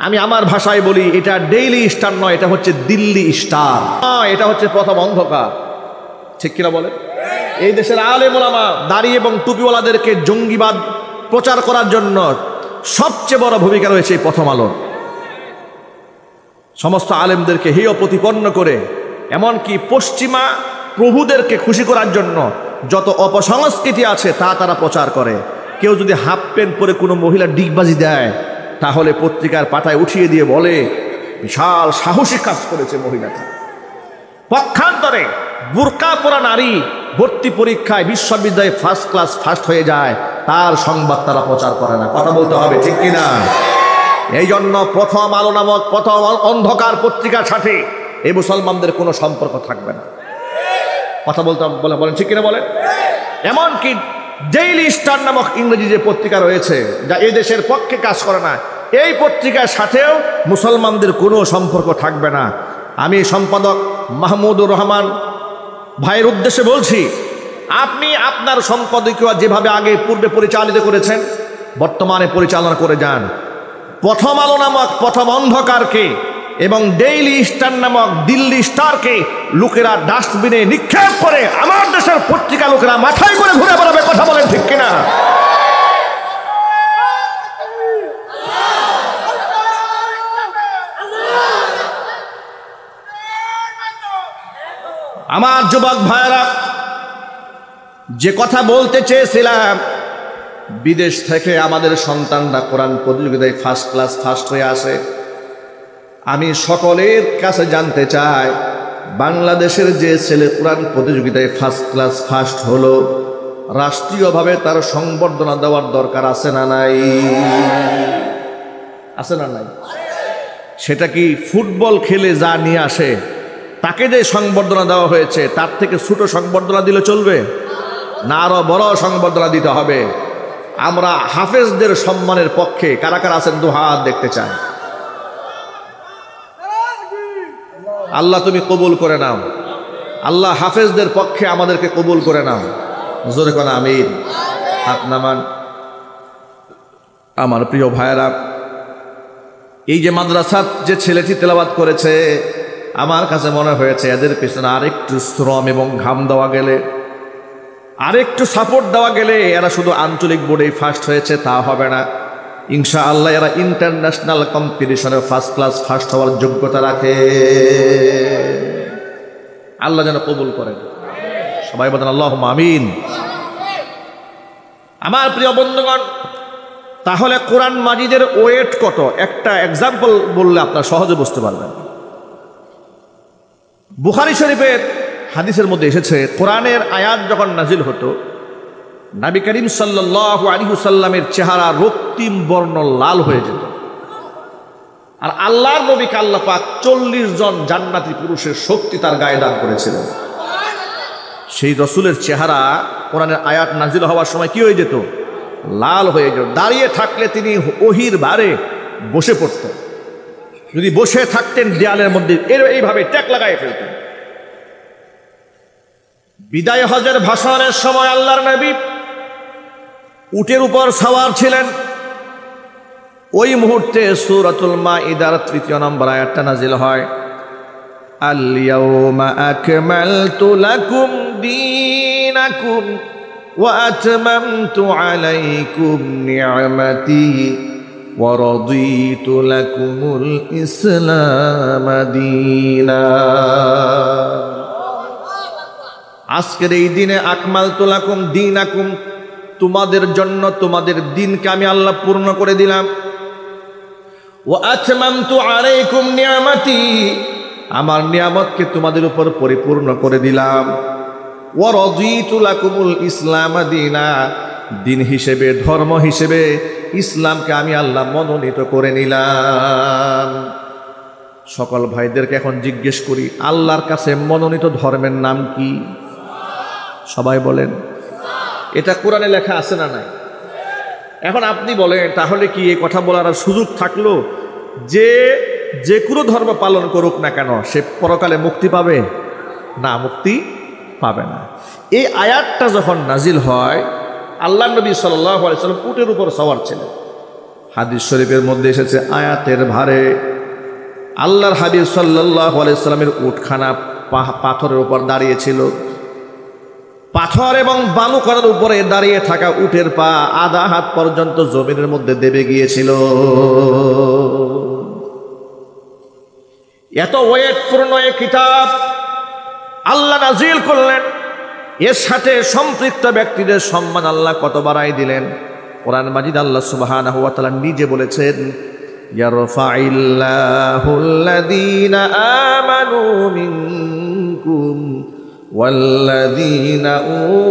আমি আমার ভাষায় বলি এটা ডেইলি স্টার নয়, এটা হচ্ছে দিল্লি স্টার। এটা হচ্ছে প্রথম অন্ধকার, ঠিক কিনা বলে? এই দেশের আলেম ওলামা দাড়ি এবং টুপিওয়ালাদেরকে জঙ্গিবাদ প্রচার করার জন্য সবচেয়ে বড় ভূমিকা রয়েছে এই প্রথম আলো। সমস্ত আলেমদেরকে হেয় প্রতিপন্ন করে, এমনকি পশ্চিমা প্রভুদেরকে খুশি করার জন্য যত অপসংস্কৃতি আছে তা তারা প্রচার করে। কেউ যদি হাফ প্যান্ট পরে কোনো মহিলা ডিগবাজি দেয়, তাহলে পত্রিকার পাতায় উঠিয়ে দিয়ে বলে বিশাল সাহসী কাজ করেছে মহিলাটা। পক্ষান্তরে বুরকা পরা নারী ভর্তি পরীক্ষায় বিশ্ববিদ্যালয়ে ফার্স্ট ক্লাস ফার্স্ট হয়ে যায়, তার সংবাদ তারা প্রচার করে না। কথা বলতে হবে, ঠিক কিনা? এই জন্য প্রথম আলো নামক প্রথম অন্ধকার পত্রিকার সাথে এই মুসলমানদের কোনো সম্পর্ক থাকবে না। কথা বলতে বলেন, ঠিক কিনা বলেন? এমনকি ডেইলি স্টার নামক ইংরেজি যে পত্রিকা রয়েছে, যা এই দেশের পক্ষে কাজ করে না, এই পত্রিকার সাথেও মুসলমানদের কোনো সম্পর্ক থাকবে না। আমি সম্পাদক মাহমুদুর রহমান ভাইয়ের উদ্দেশ্যে বলছি, আপনি আপনার সম্পাদকীয় যেভাবে আগে পূর্বে পরিচালিত করেছেন, বর্তমানে পরিচালনা করে যান। প্রথম আলো নামক প্রথম অন্ধকারকে এবং ডেইলি স্টার নামক দিল্লি স্টারকে লোকেরা ডাস্টবিনে নিক্ষেপ করে আমার দেশের পত্রিকা লোকেরা মাথায় করে ঘুরে বেড়াবে। কথা বলেন, ঠিক কিনা? আমার যুবক ভাইরা, যে কথা বলতে চেয়েছিলাম, বিদেশ থেকে আমাদের সন্তানরা কোরআন প্রতিযোগিতায় ফার্স্ট ক্লাস ফার্স্ট হয়ে আসে। আমি সকলের কাছে জানতে চাই, বাংলাদেশের যে ছেলে কোরআন প্রতিযোগিতায় ফার্স্ট ক্লাস ফার্স্ট হলো, রাষ্ট্রীয়ভাবে তার সংবর্ধনা দেওয়ার দরকার আছে না নাই? আছে না নাই? সেটা কি ফুটবল খেলে যা নিয়ে আসে তাকে যে সংবর্ধনা দেওয়া হয়েছে তার থেকে ছোট সংবর্ধনা দিলে চলবে না? আরো বড় সংবর্ধনা দিতে হবে। আমরা হাফেজদের সম্মানের পক্ষে কারা কারা আছেন দু হাত দেখতে চাই। আল্লাহ তুমি কবুল করে নাও, আল্লাহ হাফেজদের পক্ষে আমাদেরকে কবুল করে নাও। জোরে কোন আমিন। হাত নামান। আমার প্রিয় ভাইয়েরা, এই যে মাদ্রাসার যে ছেলেটি তেলাওয়াত করেছে, আমার কাছে মনে হয়েছে এদের পিছনে আরেকটু শ্রম এবং ঘাম দেওয়া গেলে, আরেকটু সাপোর্ট দেওয়া গেলে এরা শুধু আঞ্চলিক বোর্ডেই ফার্স্ট হয়েছে তা হবে না। ইনশাআল্লাহ এরা ইন্টারন্যাশনাল কম্পিটিশনে ফার্স্ট ক্লাস ফার্স্ট হওয়ার যোগ্যতা রাখে। আল্লাহ যেন কবুল করেন। সবাই বলেন আল্লাহুম্মা আমিন। আমার প্রিয় বন্ধুগণ, তাহলে কোরআন মাজিদের ওয়েট কত? একটা এক্সাম্পল বললে আপনারা সহজে বুঝতে পারবেন। বুখারী শরীফের হাদিসের মধ্যে এসেছে, কোরআনের আয়াত যখন নাজিল হতো নবী করিম সাল্লাল্লাহু আলাইহি ওয়াসাল্লামের চেহারা রক্তিম বর্ণ লাল হয়ে যেত। আর আল্লাহর নবীকে আল্লাহ পাক 40 জন জান্নাতি পুরুষের শক্তি তার গায়ে দান করেছিলেন। সেই রসুলের চেহারা কোরআনের আয়াত নাজিল হওয়ার সময় কি হয়ে যেত? লাল হয়ে যেত। দাঁড়িয়ে থাকলে তিনি ওহির ভারে বসে পড়তেন, যদি বসে থাকতেন দেয়ালের মধ্যে এইভাবে ট্যাক লাগাই ফেলতেন। বিদায় হজের ভাষণের সময় আল্লাহর নবী উটের উপর সাওয়ার ছিলেন। ওই মুহূর্তে সূরাতুল মাইদার 3 নম্বর আয়াতটা নাজিল হয়, আল ইয়াউমা আকমালতু লাকুম দীনাকুম ওয়া আতমামতু আলাইকুম নি'মাতি ওয়া রাদিতু লাকুমুল ইসলাম দীনা। আজকের এই দিনে আকমালতু লাকুম দীনাকুম, তোমাদের জন্য তোমাদের দিনকে আমি আল্লাহ পূর্ণ করে দিলাম। ওয়া আতমামতু আলাইকুম নিয়ামাতি, আমার নিয়ামতকে তোমাদের উপর পরিপূর্ণ করে দিলাম। ওয়া রাদিতু লাকুমুল ইসলাম দীনা, দিন হিসেবে ধর্ম হিসেবে ইসলামকে আমি আল্লাহ মনোনীত করে নিলাম। সকল ভাইদেরকে এখন জিজ্ঞেস করি, আল্লাহর কাছে মনোনীত ধর্মের নাম কি? সবাই বলেন। এটা কোরআনে লেখা আছে না নাই? এখন আপনি বলেন, তাহলে কি এই কথা বলার সুযোগ থাকলো যে কোনো ধর্ম পালন করুক না কেন সে পরকালে মুক্তি পাবে? না, মুক্তি পাবে না। এই আয়াতটা যখন নাজিল হয়, আল্লাহ নবী সাল্লাল্লাহু আলাইহি ওয়াসাল্লাম উটের উপর সওয়ার ছিলেন। হাদিস শরীফের মধ্যে এসেছে, আয়াতের ভারে আল্লাহর হাবিব সাল্লাল্লাহু আলাইহি ওয়াসাল্লামের উটখানা পাথরের উপর দাঁড়িয়েছিল। পাথর এবং বালু করার উপরে দাঁড়িয়ে থাকা উটের পা আধা হাত পর্যন্ত জমিনের মধ্যে দেবে গিয়েছিল। এত ওয়েটপূর্ণ এই কিতাব আল্লাহ নাজিল করলেন, এর সাথে সম্পৃক্ত ব্যক্তিদের সম্মান আল্লাহ কত বাড়াই দিলেন। কোরআন মাজিদ আল্লাহ সুবহানাহু ওয়া তাআলা নিজে বলেছেন, ইয়ারফাইল্লাহুল্লাযীনা আমানু মিনকুম ওয়াল্লাযীনা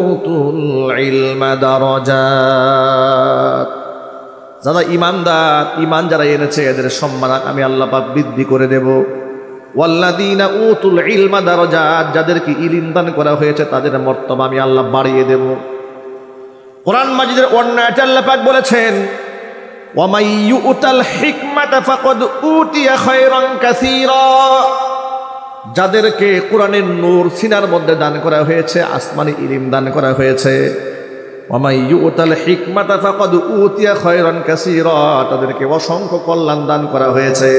উতুল ইলমা দারাজাত। যারা ঈমানদার, ঈমান যারা এনেছে এদের সম্মান আমি আল্লাহ পাক বৃদ্ধি করে দেব। ওয়াল্লাযীনা উতুল ইলমা দারাজাত, যাদেরকে ইলম দান করা হয়েছে তাদের মর্তবা আমি আল্লাহ বাড়িয়ে দেব। কোরআন মাজিদের অন্য আয়াতে আল্লাহ পাক বলেছেন, ওয়া মান ইউতাল হিকমাতা ফাকাদ উতিয়া খায়রান কাসীরা, যাদেরকে কোরআনের নূর সিনার মধ্যে দান করা হয়েছে, আসমানি ইলম দান করা হয়েছে। ওয়া মান ইউতাল হিকমাতা ফাকাদ উতিয়া খায়রান কাসীরা, তাদেরকে অসংখ্য কল্যাণ দান করা হয়েছে।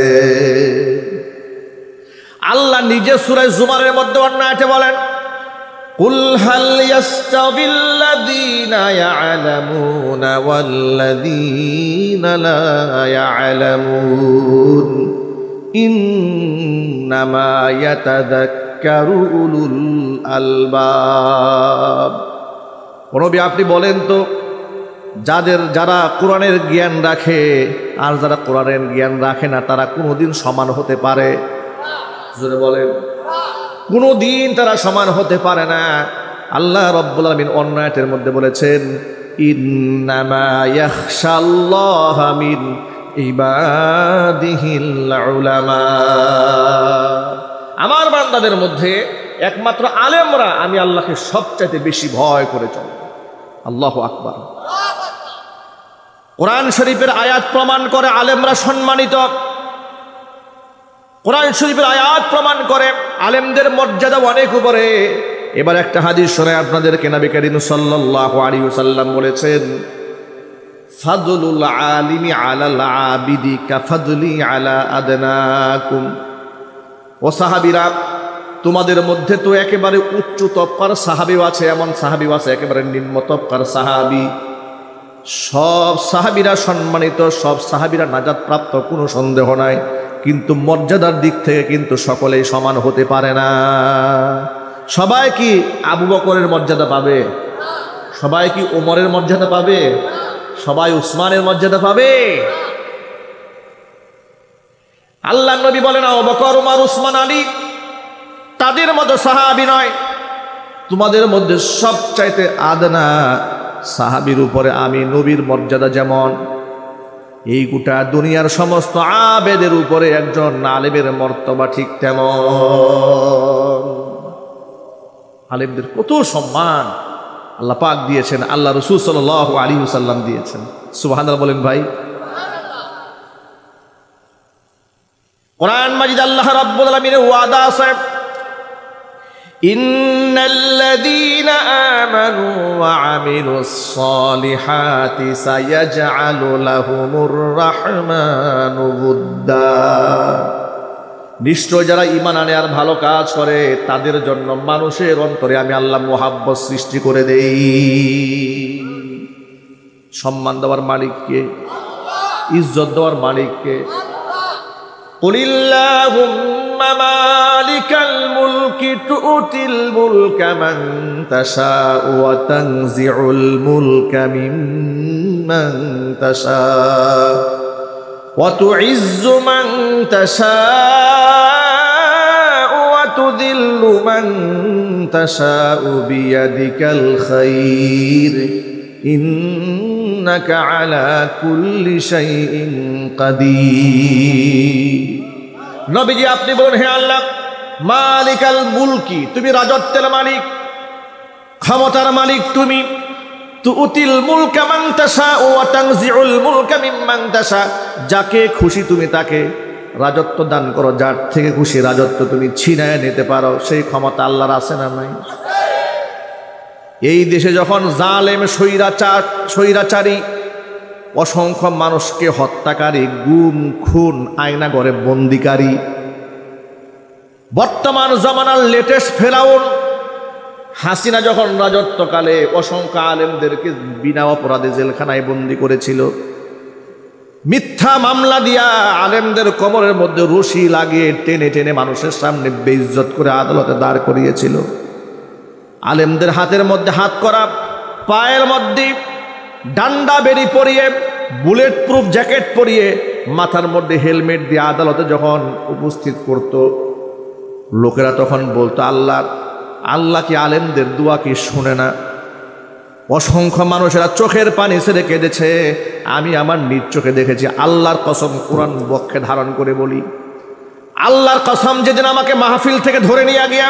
আল্লাহ নিজে সূরা জুমারের মধ্যে অন্য আয়াতে বলেন, কুল হাল ইয়াস্তাবিল্লাযীনা ইয়ালামুনা ওয়াল্লাযীনা লা ইয়ালামুন ইন্নামা ইয়াতাযাক্কারু উলুল আলবাব। নবী আপনি বলেন তো, যারা কোরআনের জ্ঞান রাখে আর যারা কোরআনের জ্ঞান রাখে না তারা কোনোদিন সমান হতে পারে? জোরে বলেন। কোনোদিন তারা সমান হতে পারে না। আল্লাহ রাব্বুল আলামিন অন্য আয়াতের মধ্যে বলেছেন, ইন্নামা ইয়াখশাল্লাহা মিন ইবাদিহিল উলামা। আমার বান্দাদের মধ্যে একমাত্র আলেমরা আমি আল্লাহকে সবচাইতে বেশি ভয় করে চলে। আল্লাহু আকবার। কোরআন শরীফের আয়াত প্রমাণ করে আলেমরা সম্মানিত। কোরআন শরীফের আয়াত প্রমাণ করে আলেমদের মর্যাদা অনেক উপরে। এবার একটা হাদিস শোনায় আপনাদেরকে। নবী করিম সাল্লাল্লাহু আলাইহি ওয়াসাল্লাম বলেছেন, ফাদলুল আলিমি আলাল আবিদি কাফাদলি আলা আদনাকুম। ও সাহাবীরা, তোমাদের মধ্যে তো একেবারে উচ্চ তবকার সাহাবীও আছে, এমন সাহাবীও আছে একেবারে নিম্ন তবকার সাহাবী। সব সাহাবীরা সম্মানিত, সব সাহাবীরা নাজাত প্রাপ্ত, কোনো সন্দেহ নাই। কিন্তু মর্যাদার দিক থেকে কিন্তু সকলেই সমান হতে পারে না। সবাই কি আবু বকরের মর্যাদা পাবে? সবাই কি ওমরের মর্যাদা পাবে? সবাই উসমানের মর্যাদা পাবে? আল্লাহ নবী বলেন, আবু বকর, ওমর, উসমান, আলী তাদের মতো সাহাবী নয়। তোমাদের মধ্যে সবচাইতে আদনা সাহাবীর উপরে আমি নবীর মর্যাদা যেমন, এই গোটা দুনিয়ার সমস্ত আবেদের উপরে একজন আলেমের মর্তবা ঠিক তেমন। আলেমদের কত সম্মান আল্লাহ পাক দিয়েছেন, আল্লাহ রাসূল সাল্লাল্লাহু আলাইহি ওয়াসাল্লাম দিয়েছেন। সুবহানাল্লাহ বলেন ভাই। কোরআন মাজিদ আল্লাহ রাব্বুল আলামিনের ওয়াদা আছে, ইন্নাল্লাযীনা আমানু ওয়া আমিলুস সালিহাতি সায়াজআলু লাহুমুর রাহমানু উদ্দা। নিশ্চয় যারা ঈমান আনে আর ভালো কাজ করে তাদের জন্য মানুষের অন্তরে আমি আল্লাহ মোহাব্বত সৃষ্টি করে দেই। সম্মান দেওয়ার মালিককে, ইজ্জত দেওয়ার মালিককে। কুলিল্লাহুম্মা মালিকাল মুলকি তুতিল মুলকা মান তাশাউ ওয়া তানজিউল মুলকা মিম্মান তাশাউ ওয়া তুইজ্জু মান তাশাউ ওয়া তুযিল্লু মান তাশাউ বিয়াদিকাল খায়র ইন্নাকা আলা কুল্লি শাইইন কাদির। নবীজি আপনি বলুন, হে আল্লাহ, মালিকাল মুলকি, তুমি রাজত্বের মালিক, ক্ষমতার মালিক তুমি। তুতিল মুলকা মান তাশা ওয়া তানজিউল মুলকা মিম্মান তাশা, যাকে খুশি তুমি তাকে রাজত্ব দান করো, যার থেকে খুশি রাজত্ব তুমি ছিনায় নিতে পারো। সেই ক্ষমতা আল্লাহর আছে না নাই? এই দেশে যখন জালেম স্বৈরাচারী অসংখ্য মানুষকে হত্যাকারী, গুম খুন, আয়না ঘরে বন্দিকারী, বর্তমান জামানার লেটেস্ট ফেরাউন হাসিনা যখন রাজত্বকালে অসংখ্য আলেমদেরকে বিনা অপরাধে জেলখানায় বন্দি করেছিল, মিথ্যা মামলা দিয়া আলেমদের কোমরের মধ্যে রশি লাগিয়ে টেনে টেনে মানুষের সামনে বেইজ্জত করে আদালতে দাঁড় করিয়েছিল, আলেমদের হাতের মধ্যে হাত করা, পায়ের মধ্যে ডান্ডা বেরি পরিয়ে, বুলেট প্রুফ জ্যাকেট পরিয়ে, মাথার মধ্যে হেলমেট দিয়ে আদালতে যখন উপস্থিত করত, লোকেরা তখন বলতো, আল্লাহ কি আলেমদের দোয়া কি শুনে না? অসংখ্য মানুষেরা চোখের পানি ছেড়ে কেঁদেছে। আমি আমার নিজ চোখে দেখেছি। আল্লাহর কসম, কোরআন বক্ষে ধারণ করে বলি, আল্লাহর কসম, যেদিন আমাকে মাহফিল থেকে ধরে নিয়ে গিয়া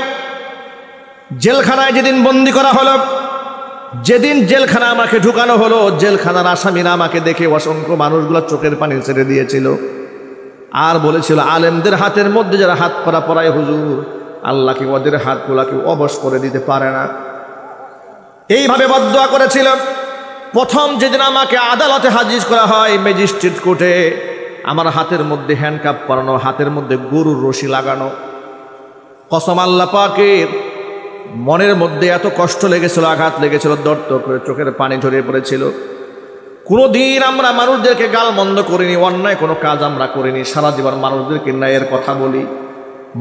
জেলখানায় যেদিন বন্দি করা হলো, যেদিন জেলখানা আমাকে ঢুকানো হলো, জেলখানার আসামিরা আমাকে দেখে অসংখ্য মানুষগুলো চোখের পানি ছেড়ে দিয়েছিল আর বলেছিল, আলেমদের হাতের মধ্যে যারা হাত করা পরায় হুজুর, আল্লাহ কি ওদের হাতগুলাকে অবশ করে দিতে পারে না? এইভাবে বদদুয়া করেছিল। প্রথম যেদিন আমাকে আদালতে হাজির করা হয়, ম্যাজিস্ট্রেট কোর্টে, আমার হাতের মধ্যে হ্যান্ডকাপ পরানো, হাতের মধ্যে গরুর রশি লাগানো। কসম আল্লাহ পাকের, মনের মধ্যে এত কষ্ট লেগেছিল, আঘাত লেগেছিল, দর্দ করে চোখের পানি ঝরিয়ে পড়েছিল। কোনোদিন আমরা মানুষদেরকে গাল মন্দ করিনি, অন্যায় কোনো কাজ আমরা করিনি। সারা জীবন মানুষদেরকে ন্যায়ের কথা বলি।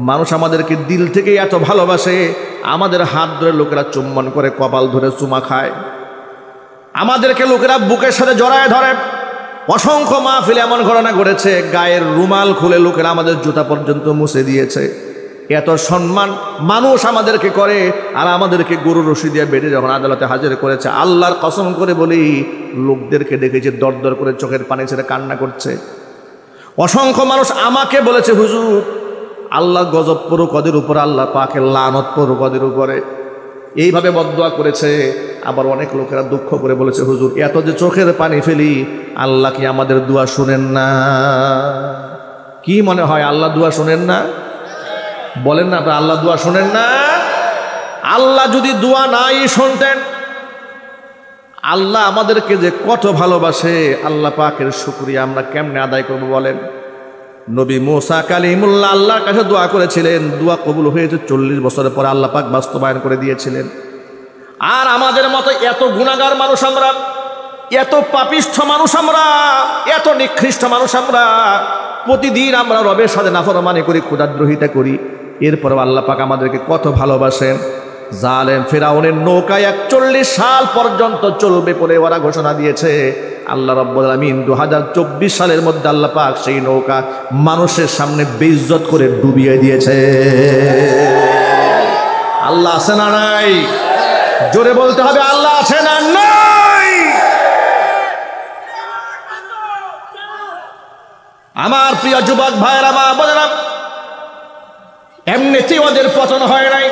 মানুষ আমাদেরকে দিল থেকে এত ভালোবাসে, আমাদের হাত ধরে লোকেরা চুম্বন করে, কপাল ধরে চুমা খায়, আমাদেরকে লোকেরা বুকের সাথে জড়ায় ধরে। অসংখ্য মাহফিলে এমন ঘটনা ঘটেছে, গায়ের রুমাল খুলে লোকেরা আমাদের জুতা পর্যন্ত মুছে দিয়েছে। এত সম্মান মানুষ আমাদেরকে করে, আর আমাদেরকে গরুর রশি দিয়ে বেঁধে যখন আদালতে হাজির করেছে, আল্লাহর কসম করে বলি, লোকদেরকে দেখেছে দর দর করে চোখের পানি ছেড়ে কান্না করছে। অসংখ্য মানুষ আমাকে বলেছে, হুজুর, আল্লাহ গজব পড়ুক ওদের উপরে, আল্লাহ পাকের লানত পড়ুক ওদের উপরে। এইভাবে বদদুয়া করেছে। আবার অনেক লোকেরা দুঃখ করে বলেছে, হুজুর, এত যে চোখের পানি ফেলি, আল্লাহ কি আমাদের দোয়া শুনেন না? কি মনে হয় আল্লাহ দোয়া শুনেন না? বলেন না আপনারা, আল্লাহ দোয়া শোনেন না? আল্লাহ যদি দোয়া নাই শুনতেন, আল্লাহ আমাদেরকে যে কত ভালোবাসে, আল্লাহ পাকের শুকরিয়া আমরা কেমনে আদায় করব বলেন? নবী মুসা কালিমুল্লাহ আল্লাহর কাছে দোয়া করেছিলেন, দোয়া কবুল হয়েছে 40 বছরের পরে আল্লাহ পাক বাস্তবায়ন করে দিয়েছিলেন। আর আমাদের মতো এত গুনাহগার মানুষ আমরা, এত পাপিষ্ঠ মানুষ আমরা, এত নিকৃষ্ট মানুষ আমরা, প্রতিদিন আমরা রবের সাথে নাফরমানি করি, ক্ষুধাদ্রোহিতা করি, এরপর আল্লাহ পাক আমাদেরকে কত ভালোবাসেন। জালেম ফিরাউনের নৌকা 41 সাল পর্যন্ত চলবে বলে ওরা ঘোষণা দিয়েছে। আল্লাহ রাব্বুল আলামিন 2024 সালের মধ্যে আল্লাহ পাক সেই নৌকা মানুষের সামনে বেইজ্জত করে ডুবিয়ে দিয়েছে। আল্লাহ আছে না নাই? জোরে বলতে হবে, আল্লাহ আছে না নাই? আমার প্রিয় যুবক ভাইয়েরা, মা বোনেরা, এমনিতেই ওদের পতন হয় নাই।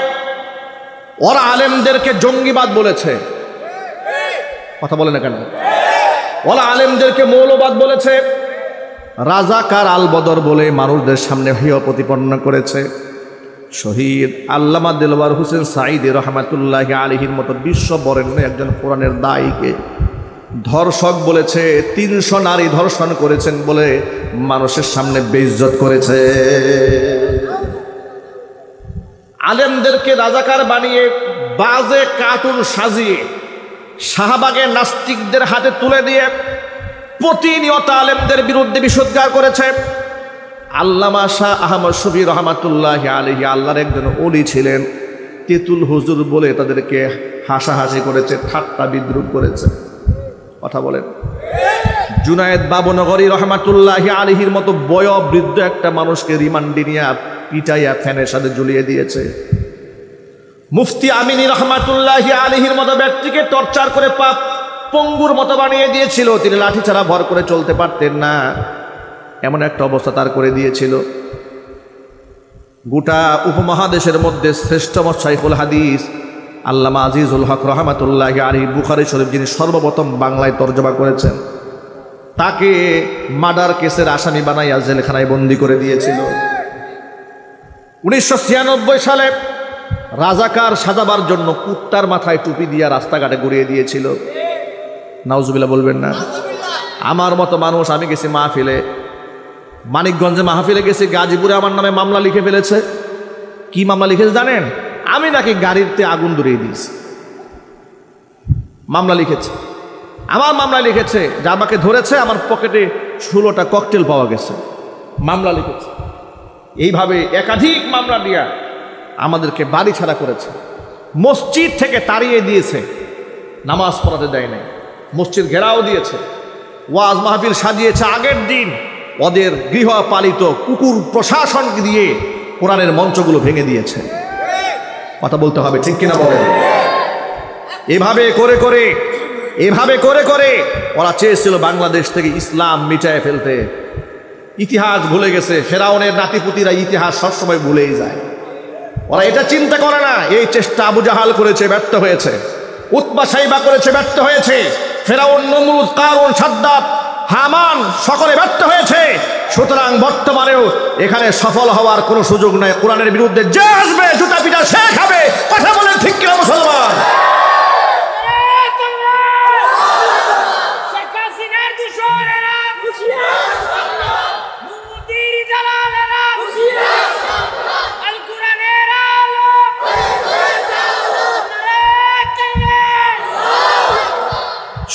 ওরা আলেমদেরকে জঙ্গিবাদ বলেছে, কথা বলে না কেন? ওরা আলেমদেরকে মৌলবাদ বলেছে, রাজাকার আল বদর বলে মানুষদের সামনে হেয় প্রতিপন্ন করেছে। শহীদ আল্লামা দেলওয়ার হোসেন সাঈদী রহমাতুল্লাহি আলাইহির মতো বিশ্ব বরেণ্য একজন কোরআনের দায়ীকে ধর্ষক বলেছে, 300 নারী ধর্ষণ করেছেন বলে মানুষের সামনে বেইজ্জত করেছে। আলেমদেরকে রাজাকার বানিয়ে বাজে কার্টুন সাজিয়ে শাহবাগের নাস্তিকদের হাতে তুলে দিয়ে প্রতিনিয়ত আলেমদের বিরুদ্ধে বিষোদ্গার করেছে। আল্লামা শাহ আহমদ শফী রহমাতুল্লাহি আলাইহি আল্লাহর একজন ওলি ছিলেন, তেতুল হুজুর বলে তাদেরকে হাসাহাসি করেছে, ঠাট্টা বিদ্রুপ করেছে। কথা বলেন। জুনায়েদ বাবুনগরী রহমাতুল্লাহি আলাইহির মতো বয়োবৃদ্ধ একটা মানুষকে রিমান্ডে নিয়ে পিটাইয়া ফ্যানের সাথে ঝুলিয়ে দিয়েছে। মুফতি আমিনী রহমাতুল্লাহি আলাইহির মতো ব্যক্তিকে টর্চার করে পাপ পঙ্গুর মতো বানিয়ে দিয়েছিল। তিনি লাঠি ছাড়া ভর করে চলতে পারতেন না, এমন একটা অবস্থা তার করে দিয়েছিল। গোটা উপমহাদেশের মধ্যে শ্রেষ্ঠ শাইখুল হাদিস আল্লামা আজিজুল হক রহমাতুল্লাহি আলাইহি বুখারী শরীফ যিনি সর্বপ্রথম বাংলায় তরজমা করেছেন, তাকে মার্ডার কেসের আসামি বানাইয়া জেলখানায় বন্দী করে দিয়েছিল। 1996 সালে রাজাকার সাজাবার জন্য কুত্তার মাথায় টুপি দিয়া রাস্তাঘাটে ঘুরিয়ে দিয়েছিল। নাউজুবিল্লাহ বলবেন না? আমার মতো মানুষ, আমি গেছি মাহফিলে, মানিকগঞ্জে মাহফিলে গেছি, গাজীপুরে আমার নামে মামলা লিখে ফেলেছে। কি মামলা লিখেছে জানেন? আমি নাকি গাড়িতে আগুন ধরিয়ে দিয়েছি। মামলা লিখেছে, আমার মামলা লিখেছে যে আমাকে ধরেছে, আমার পকেটে 16টা ককটেল পাওয়া গেছে, মামলা লিখেছে। এইভাবে একাধিক মামলা দিয়া আমাদেরকে বাড়ি ছাড়া করেছে, মসজিদ থেকে তাড়িয়ে দিয়েছে, নামাজ পড়াতে দেয় নাই, মসজিদ ঘেরাও দিয়েছে, ওয়াজ মাহফিল সাজিয়েছে। আগের দিন ওদের গৃহপালিত কুকুর প্রশাসন দিয়ে কোরআনের মঞ্চগুলো ভেঙে দিয়েছে। কথা বলতে হবে, ঠিক কিনা বলেন? এভাবে করে করে ওরা চেয়েছিল বাংলাদেশ থেকে ইসলাম মিটায় ফেলতে। ইতিহাস ভুলে গেছে, ফেরাউনের নাতিপুতিরা ইতিহাস সবসময় ভুলেই যায়। ওরা এটা চিন্তা করে না, এই চেষ্টা আবু জাহাল করেছে, ব্যর্থ হয়েছে। উতবা সাইবা করেছে, ব্যর্থ হয়েছে। ফেরাউন, নমরুদ, কারুন, সাদ্দাত, হামান সকলে ব্যর্থ হয়েছে। সুতরাং বর্তমানেও এখানে সফল হওয়ার কোনো সুযোগ নাই। কোরআনের বিরুদ্ধে যে আসবে জুতা পিটা সে খাবে। কথা বলেন ঠিক কিনা মুসলমান?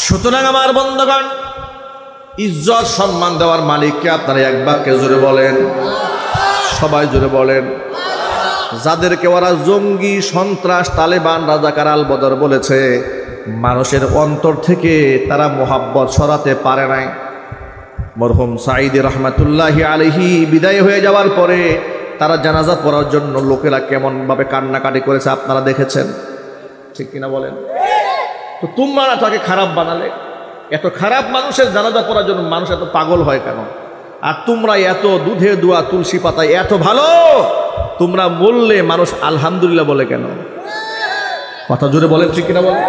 সুতরাং আমার বন্ধুগণ, ইজ্জত সম্মান দেওয়ার মালিককে আপনারা এক বাক্যে জোরে বলেন, সবাই জোরে বলেন। যাদেরকে ওরা জঙ্গি, সন্ত্রাস, তালেবান, রাজাকার, আল বদর বলেছে, মানুষের অন্তর থেকে তারা মোহাব্বত সরাতে পারে নাই। মরহুম সাঈদী রহমাতুল্লাহি আলাইহি বিদায় হয়ে যাওয়ার পরে তারা জানাজা পড়ার জন্য লোকেরা কেমন ভাবে কান্নাকাটি করেছে আপনারা দেখেছেন, ঠিক কিনা বলেন? তো তোমরা তাকে খারাপ বানালে। এত খারাপ মানুষের জানাজা পড়ার জন্য মানুষ এত পাগল হয় কেন? আর তোমরা এত দুধে দোয়া তুলসী পাতায় এত ভালো, তোমরা বললে মানুষ আলহামদুলিল্লাহ বলে কেন? কথা জোরে বলেন, ঠিক কিনা বলেন?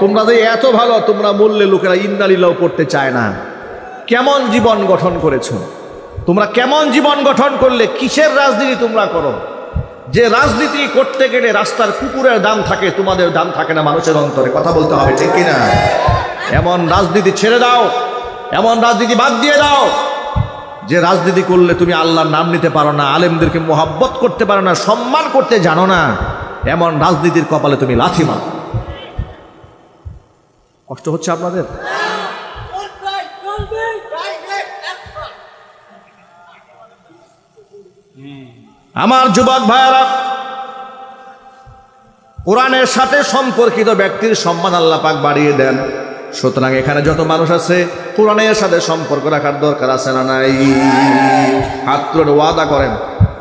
তোমরা যে এত ভালো, তোমরা বললে লোকেরা ইন্নালিল্লাহ পড়তে চায় না। কেমন জীবন গঠন করেছো তোমরা? কেমন জীবন গঠন করলে? কিসের রাজনীতি তোমরা করো? যে রাজনীতি করতে গেলে রাস্তার কুকুরের দাম থাকে, তোমাদের দাম থাকে না মানুষের অন্তরে। কথা বলতে হবে, ঠিক কিনা? এমন রাজনীতি ছেড়ে দাও, এমন রাজনীতি বাদ দিয়ে দাও যে রাজনীতি করলে তুমি আল্লাহর নাম নিতে পারো না, আলেমদেরকে মোহাব্বত করতে পারো না, সম্মান করতে জানো না। এমন রাজনীতির কপালে তুমি লাথি মারো। কষ্ট হচ্ছে আপনাদের? আমার যুবক ভাইয়েরা, কোরআনের সাথে সম্পর্কিত ব্যক্তির সম্মান আল্লাহ পাক বাড়িয়ে দেন। সুতরাং এখানে যত মানুষ আছে কোরআনের সাথে সম্পর্ক রাখার দরকার আছে না নাই? হাত তুলে ওয়াদা করেন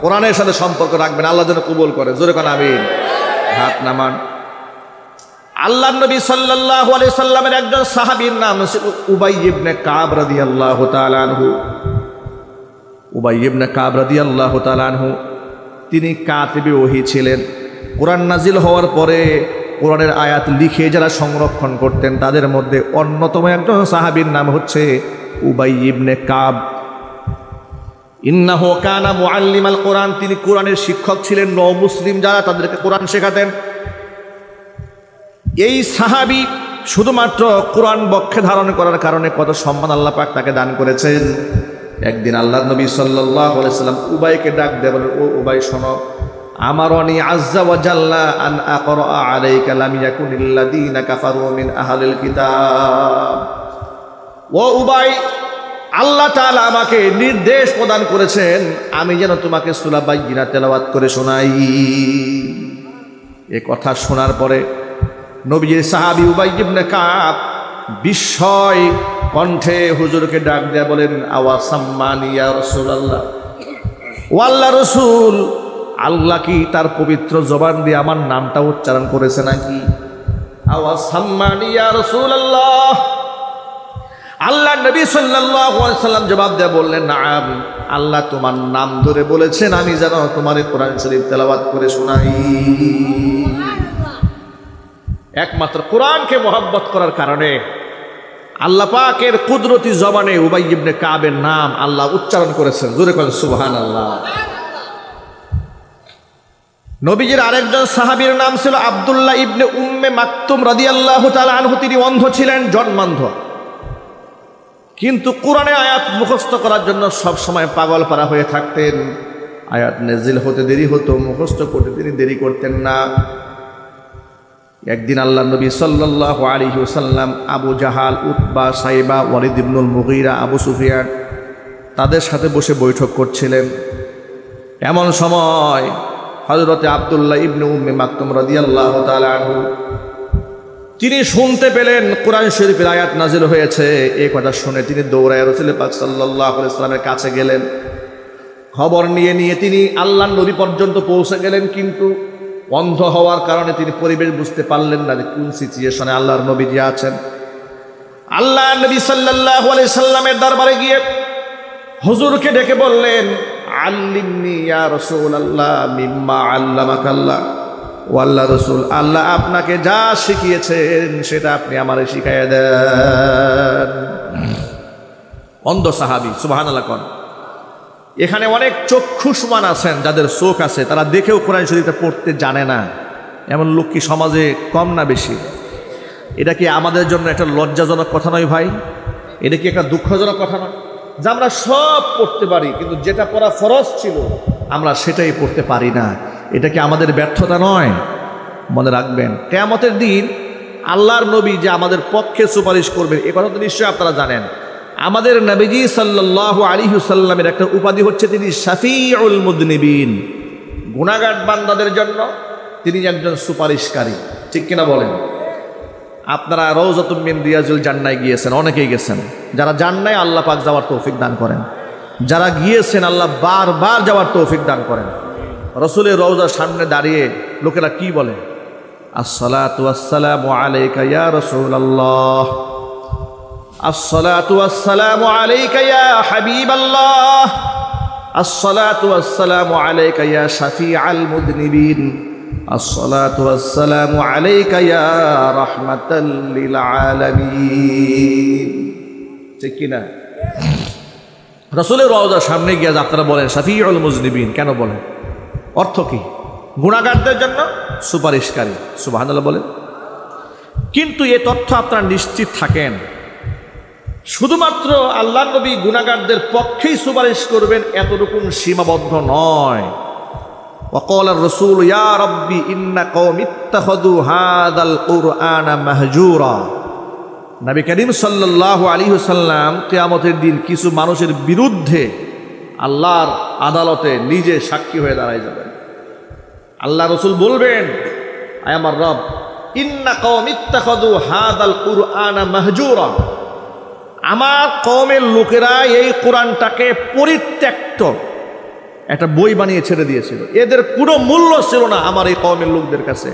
কোরআনের সাথে সম্পর্ক রাখবেন, আল্লাহ যেন কবুল করে। জোরে কোন আমিন। হাত নামান। আল্লাহর নবী সাল্লাল্লাহু আলাইহি সাল্লামের একজন সাহাবীর নাম ছিল উবাই ইবনে কাব রাদিয়াল্লাহু তাআলা আনহু। উবাই ইবনে কাব রাদিয়াল্লাহু তাআলা আনহু তিনি কাতিবে ওহী ছিলেন। কোরআন নাজিল হওয়ার পরে কোরআনের আয়াত লিখে যারা সংরক্ষণ করতেন তাদের মধ্যে অন্যতম একজন সাহাবীর নাম হচ্ছে উবাই ইবনে কাব। ইন্নাহু কানা মুআল্লিমাল কোরআন, তিনি কোরআনের শিক্ষক ছিলেন। মুসলিম যারা তাদেরকে কোরআন শেখাতেন। এই সাহাবী শুধুমাত্র কোরআন বক্ষে ধারণ করার কারণে কত সম্মান আল্লাহ পাক তাকে দান করেছেন। একদিন আল্লাহর নবী সাল্লাল্লাহু আলাইহি সাল্লাম উবাইকে ডাক দিয়ে বলেন, ও উবাই শোনো, আমারনি আযজা ওয়া জাল্লা আন আকরা আলাইকা লাম ইয়াকুনিল্লাযীনা কাফারু মিন আহলিল কিতাব। ও উবাই, আল্লাহ তাআলা আমাকে নির্দেশ প্রদান করেছেন আমি যেন তোমাকে সূরা বাইয়িনা তেলাওয়াত করে শোনাই। এই কথা শোনার পরে নবীর সাহাবী উবাই ইবনে কাব বিস্ময় কণ্ঠে হুজুরকে ডাক দেয়া বলেন, আওয়াসাম্মানি ইয়া রাসূলুল্লাহ, ও আল্লাহর রাসূল, আল্লাহ কি তার পবিত্র জবান দিয়ে আমার নামটা উচ্চারণ করেছে নাকি? আওয়াসাম্মানি ইয়া রাসূলুল্লাহ। আল্লাহ নবী সাল্লাল্লাহু আলাইহি সাল্লাম জবাব দেয়া বললেন, নাম, আল্লাহ তোমার নাম ধরে বলেছেন আমি যেন তোমার কোরআন শরীফ তেলাওয়াত করে শোনাই। একমাত্র কোরআনকে মহব্বত করার কারণে আল্লাহ পাকের কুদরতি জবানে উবাই ইবনে কাবের নাম আল্লাহ উচ্চারণ করেছেন। জোরে করেন সুবহানাল্লাহ। নবীজির আরেকজন সাহাবীর নাম ছিল আব্দুল্লাহ ইবনে উম্মে মাকতুম রাদিয়াল্লাহু তাআলা আনহু। তিনি অন্ধ ছিলেন, জন্মান্ধ, কিন্তু কোরআনের আয়াত মুখস্থ করার জন্য সব সময় পাগল পারা হয়ে থাকতেন। আয়াত নাজিল হতে দেরি হতো, মুখস্থ করতে তিনি দেরি করতেন না। একদিন আল্লাহ নবী সাল্লাল্লাহু আলাইহি ওয়াসাল্লাম আবু জাহাল, উতবা, সাইবা, ওয়ালিদ ইবনুল মুগীরা, আবু সুফিয়ান তাদের সাথে বসে বৈঠক করছিলেন। এমন সময় হযরতে আব্দুল্লাহ ইবনে উম্মে মাকতুম রাদিয়াল্লাহু তাআলা আনহু তিনি শুনতে পেলেন কোরআন শরীফের আয়াত নাজিল হয়েছে। এই কথা শুনে তিনি দৌড়ায় রাসূল পাক সাল্লাল্লাহু আলাইহি ওয়াসাল্লামের কাছে গেলেন। খবর নিয়ে তিনি আল্লাহর নবী পর্যন্ত পৌঁছে গেলেন, কিন্তু অন্ধ হওয়ার কারণে তিনি পরিবেশ বুঝতে পারলেন না যে কোন সিচুয়েশনে আল্লাহর নবী যে আছেন। আল্লাহর নবী সাল্লাল্লাহু আলাইহি সাল্লামের দরবারে গিয়ে হুজুরকে ডেকে বললেন, আল্লিমনি ইয়া রাসূলুল্লাহ মিম্মা আল্লামাকাল্লাহ। ও আল্লাহ রাসূল, আল্লাহ আপনাকে যা শিখিয়েছেন সেটা আপনি আমারে শিখাইয়া দেন। অন্ধ সাহাবী, সুবহানাল্লাহ। কোন এখানে অনেক চক্ষুষ্মান আছেন, যাদের চোখ আছে, তারা দেখেও কোরআন শরীফটা পড়তে জানে না। এমন লোক কি সমাজে কম না বেশি? এটা কি আমাদের জন্য একটা লজ্জাজনক কথা নয় ভাই? এটা কি একটা দুঃখজনক কথা নয় যে আমরা সব পড়তে পারি কিন্তু যেটা পড়া ফরজ ছিল আমরা সেটাই পড়তে পারি না? এটা কি আমাদের ব্যর্থতা নয়? মনে রাখবেন, কিয়ামতের দিন আল্লাহর নবী যে আমাদের পক্ষে সুপারিশ করবেন এ কথা তো নিশ্চয়ই আপনারা জানেন। আমাদের নবীজি সাল্লাল্লাহু আলাইহি ওয়াসাল্লামের একটা উপাধি হচ্ছে তিনি শাফিউল মুযনিবিন। গুনাহগার বান্দাদের জন্য তিনি একজন সুপারিশকারী, ঠিক কিনা বলেন? আপনারা রওজাতুম মিন রিয়াজুল জান্নাহ গিয়েছেন, অনেকেই গেছেন। যারা যান নাই আল্লাহ পাক যাওয়ার তৌফিক দান করেন, যারা গিয়েছেন আল্লাহ বারবার যাওয়ার তৌফিক দান করেন। রাসূলের রওজার সামনে দাঁড়িয়ে লোকেরা কি বলে? আসসালাতু ওয়াসসালামু আলাইকা ইয়া রাসূলুল্লাহ, আসসালাতু ওয়াসসালামু আলাইকা ইয়া হাবিবাল্লাহ, আসসালাতু ওয়াসসালামু আলাইকা ইয়া শাফিআল মুযনিবিন, আসসালাতু ওয়াসসালামু আলাইকা ইয়া রাহমাতাল লিল আলামিন। ঠিক কিনা? রাসূলের রওজার সামনে গিয়ে আপনারা বলেন শাফিউল মুযনিবিন, কেন বলেন? অর্থ কি? গুনাহগারদের জন্য সুপারিশকারী। সুবহানাল্লাহ বলেন। কিন্তু এই তথ্য আপনারা নিশ্চিত থাকেন, শুধুমাত্র আল্লাহর নবী গুনাহগারদের পক্ষেই সুপারিশ করবেন এতটুকু সীমাবদ্ধ নয়। ওয়াকালা রাসূল ইয়া রাব্বি ইন্না কওমি ইত্তাখাযু হাযাল কুরআনা মাহজুরা। নবী করিম সাল্লাল্লাহু আলাইহি ওয়াসাল্লাম কিয়ামতের দিন কিছু মানুষের বিরুদ্ধে আল্লাহর আদালতে নিজে সাক্ষী হয়ে দাঁড়ায় যাবেন। আল্লাহ রাসূল বলবেন, আয় আমার রব, ইন্না কওমি ইত্তাখাযু হাযাল কুরআনা মাহজুরা, আমার কওমের লোকেরা এই কোরআনটাকে পরিত্যক্ত একটা বই বানিয়ে ছেড়ে দিয়েছিল। এদের কোনো মূল্য ছিল না আমার এই কওমের লোকদের কাছে।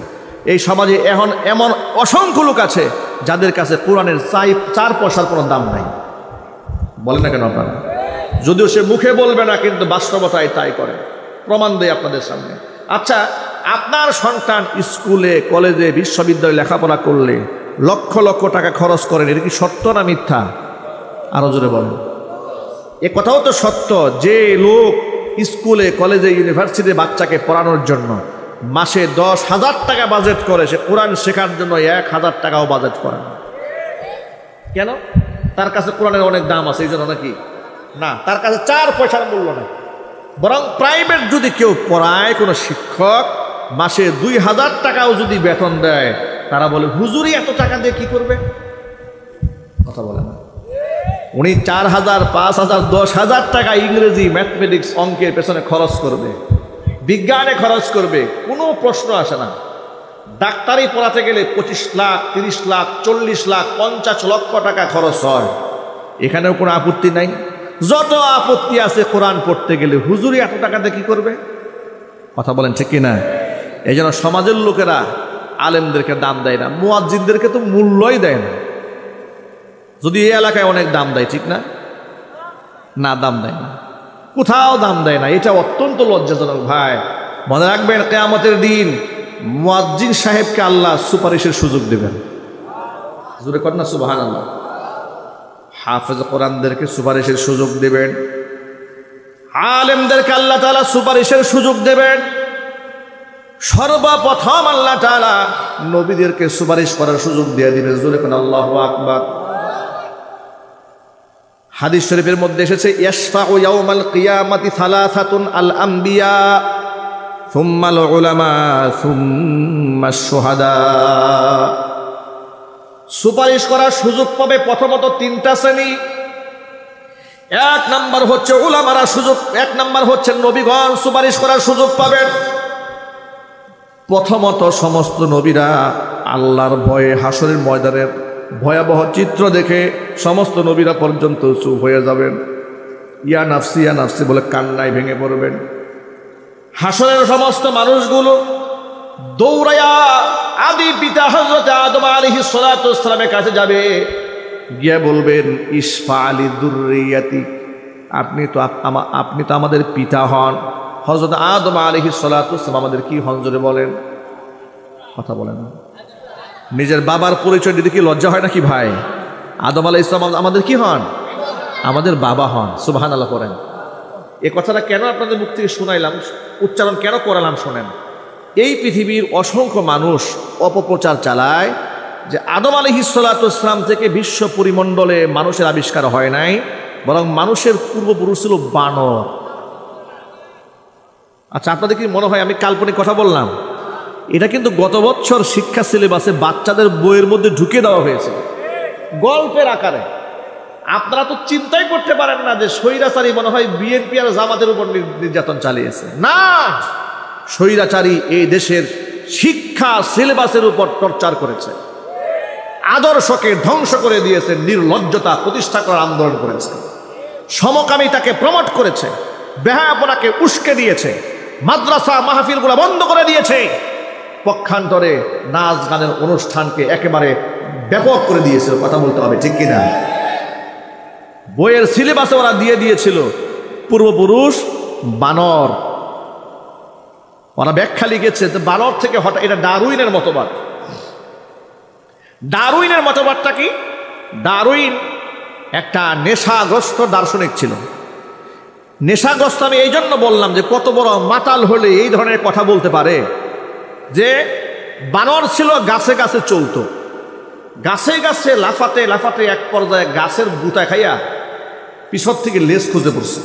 এই সমাজে এখন এমন অসংখ্য লোক আছে যাদের কাছে কোরআনের চার পয়সার কোনো দাম নাই। বলেন না কেন আপনারা? যদিও সে মুখে বলবে না, কিন্তু বাস্তবতায় তাই করে। প্রমাণ দেয় আপনাদের সামনে। আচ্ছা, আপনার সন্তান স্কুলে, কলেজে, বিশ্ববিদ্যালয়ে লেখাপড়া করলে লক্ষ লক্ষ টাকা খরচ করেন, এটা কি সত্য না মিথ্যা? আরো জোরে বলেন। এ কথাও তো সত্য যে লোক স্কুলে, কলেজে, ইউনিভার্সিটি বাচ্চাকে পড়ানোর জন্য মাসে 10,000 টাকা বাজেট করে, সে কোরআন শেখার জন্য 1,000 টাকাও বাজেট করে না। কেন? তার কাছে কোরআনের অনেক দাম আছে, এই জন্য নাকি? না, তার কাছে 4 পয়সার মূল্য নেই। বরং প্রাইভেট যদি কেউ পড়ায়, কোনো শিক্ষক মাসে 2,000 টাকাও যদি বেতন দেয়, তারা বলে হুজুরি এত টাকা দিয়ে কি করবে? কথা বলে না। উনি 4,000, 5,000, 10,000 টাকা ইংরেজি, ম্যাথমেটিক্স, অঙ্কের পেছনে খরচ করবে, বিজ্ঞানে খরচ করবে, কোনো প্রশ্ন আসে না। ডাক্তারি পড়াতে গেলে 25 লাখ, 30 লাখ, 40 লাখ, 50 লক্ষ টাকা খরচ হয়। এখানেও কোনো আপত্তি নাই। যত আপত্তি আছে কোরআন পড়তে গেলে হুজুরি এত টাকাতে কি করবে? কথা বলেন ঠিক কিনা? এই জন্য সমাজের লোকেরা আলেমদেরকে দাম দেয় না, মুয়াজ্জিনদেরকে তো মূল্যই দেয় না। যদি এই এলাকায় অনেক দাম দেয়, ঠিক না? না, দাম দেয় না, কোথাও দাম দেয় না। এটা অত্যন্ত লজ্জাজনক ভাই। মনে রাখবেন, কিয়ামতের দিন মুয়াজ্জিন সাহেবকে আল্লাহ সুপারিশের সুযোগ দেবেন। জোরে কর না সুবহানাল্লাহ। হাফেজ কোরআনদেরকে সুপারিশের সুযোগ দেবেন, আলেমদেরকে আল্লাহ তাআলা সুপারিশের সুযোগ দেবেন। সর্বপ্রথম আল্লাহ তাআলা নবীদেরকে সুপারিশ করার সুযোগ দিয়ে দিবেন। জোরে কর আল্লাহু আকবার। হাদিস শরীফের মধ্যে এসেছে, ইয়াশফাউ ইয়াউমাল কিয়ামাতি সালাসাতুন আল আম্বিয়া সুম্মাল উলামা সুম্মাশ শুহাদা। সুপারিশ করার সুযোগ পাবে প্রথমত 3টা শ্রেণী। 1 নাম্বার হচ্ছে উলামারা সুযোগ, 1 নাম্বার হচ্ছে নবীগণ সুপারিশ করার সুযোগ পাবেন। প্রথমত সমস্ত নবীরা আল্লাহর ভয়ে হাসরের ময়দানের ভয়াবহ চিত্র দেখে সমস্ত নবীরা পর্যন্ত চুপ হয়ে যাবেন। ইয়া নাফসি ইয়া নাফসি বলে কান্নায় ভেঙে পড়বেন। হাসরের সমস্ত মানুষগুলো দৌড়াইয়া আদি পিতা হযরত আদম আলাইহিস সালাতু ওয়াস সালামের কাছে যাবে, গিয়ে বলবেন, ইশফা আলি দুররিয়াতি, আপনি তো আমাদের পিতা হন। হযরত আদম আলাইহিস সালাতু ওয়াস সালাম আমাদের কি হন? জোরে বলেন। কথা বলেন। নিজের বাবার পরিচয় দিতে কি লজ্জা হয় নাকি ভাই? আদম আলাইহিস সালাম আমাদের কি হন? আমাদের বাবা হন। সুবহানাল্লাহ করেন। এই কথাটা কেন আপনাদের মুখ থেকে শুনাইলাম, উচ্চারণ কেন করালাম শোনেন। এই পৃথিবীর অসংখ্য মানুষ অপপ্রচার চালায় যে আদম আলাইহিস সালাতু ওয়াস সালাম থেকে বিশ্ব পরিমণ্ডলে মানুষের আবিষ্কার হয় নাই, বরং মানুষের পূর্বপুরুষ ছিল বানর। আচ্ছা, আপনাদের কি মনে হয় আমি কাল্পনিক কথা বললাম? এটা কিন্তু গত বছর শিক্ষা সিলেবাসে বাচ্চাদের বইয়ের মধ্যে ঢুকে দেওয়া হয়েছে গল্পের আকারে। আপনারা তো চিন্তাই করতে পারেন না যে স্বৈরাচারী মনে হয় বিএনপি আর জামাতের উপর নির্যাতন চালিয়েছে। না, স্বৈরাচারী এই দেশের শিক্ষা সিলেবাসের উপর টর্চার করেছে, আদর্শকে ধ্বংস করে দিয়েছে, নির্লজ্জতা প্রতিষ্ঠা করার আন্দোলন করেছে, সমকামিতাকে প্রমোট করেছে, বেহায়াপনাকে উস্কে দিয়েছে, মাদ্রাসা মাহফিলগুলো বন্ধ করে দিয়েছে, পক্ষান্তরে নাচ গানের অনুষ্ঠানকে একেবারে ব্যাপক করে দিয়েছিল। কথা বলতে হবে, ঠিক কিনা? বইয়ের সিলেবাসে ওরা দিয়ে দিয়েছিল পূর্বপুরুষ বানর। ওরা ব্যাখ্যা লিখেছে যে বানর থেকে হঠাৎ, এটা ডারউইনের মতবাদ। ডারউইনের মতবাদটা কি? ডারউইন একটা নেশাগ্রস্ত দার্শনিক ছিল। নেশাগ্রস্ত আমি এই জন্য বললাম যে কত বড় মাতাল হলে এই ধরনের কথা বলতে পারে। যে বানর ছিল, গাছে গাছে চলতো, গাছে গাছে লাফাতে লাফাতে এক পর্যায়ে গাছের গুতা খাইয়া পিছর থেকে লেজ খুঁজে পড়ছে।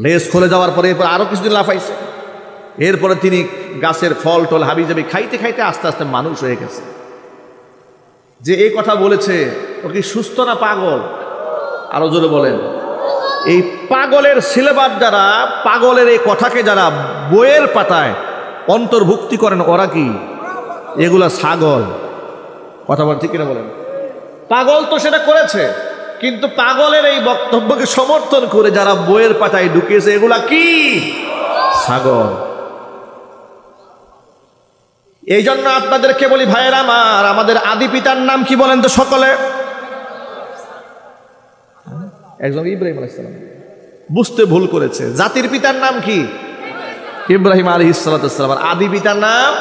লেজ খুলে যাওয়ার পরে এরপর আরো কিছুদিন লাফাইছে। এরপরে তিনি গাছের ফল টল হাবি জাবি খাইতে খাইতে আস্তে আস্তে মানুষ হয়ে গেছে। যে এই কথা বলেছে ও কি সুস্থ না পাগল? আরো জোরে বলেন। এই পাগলের সিলেবাস যারা, পাগলের এই কথাকে যারা বইয়ের পাতায় অন্তর্ভুক্তি করেন, ওরা কি? এগুলা ছাগল। কথা বলেন, ঠিক কিনা বলেন? পাগল তো সেটা করেছে, কিন্তু পাগলের এই বক্তব্যকে সমর্থন করে যারা বইয়ের পাতায় ঢুকিয়েছে, এগুলা কি? ছাগল। এই জন্য আপনাদেরকে বলি ভাইয়েরা আমাদের আদি পিতার নাম কি বলেন তো সকলে? একজন ইব্রাহিম আলাইহিস সালাম। বুঝতে ভুল করেছে। জাতির পিতার নাম কি? ইব্রাহিম আলাইহিস সালাতু ওয়াস সালাম। আর আদি পিতার নাম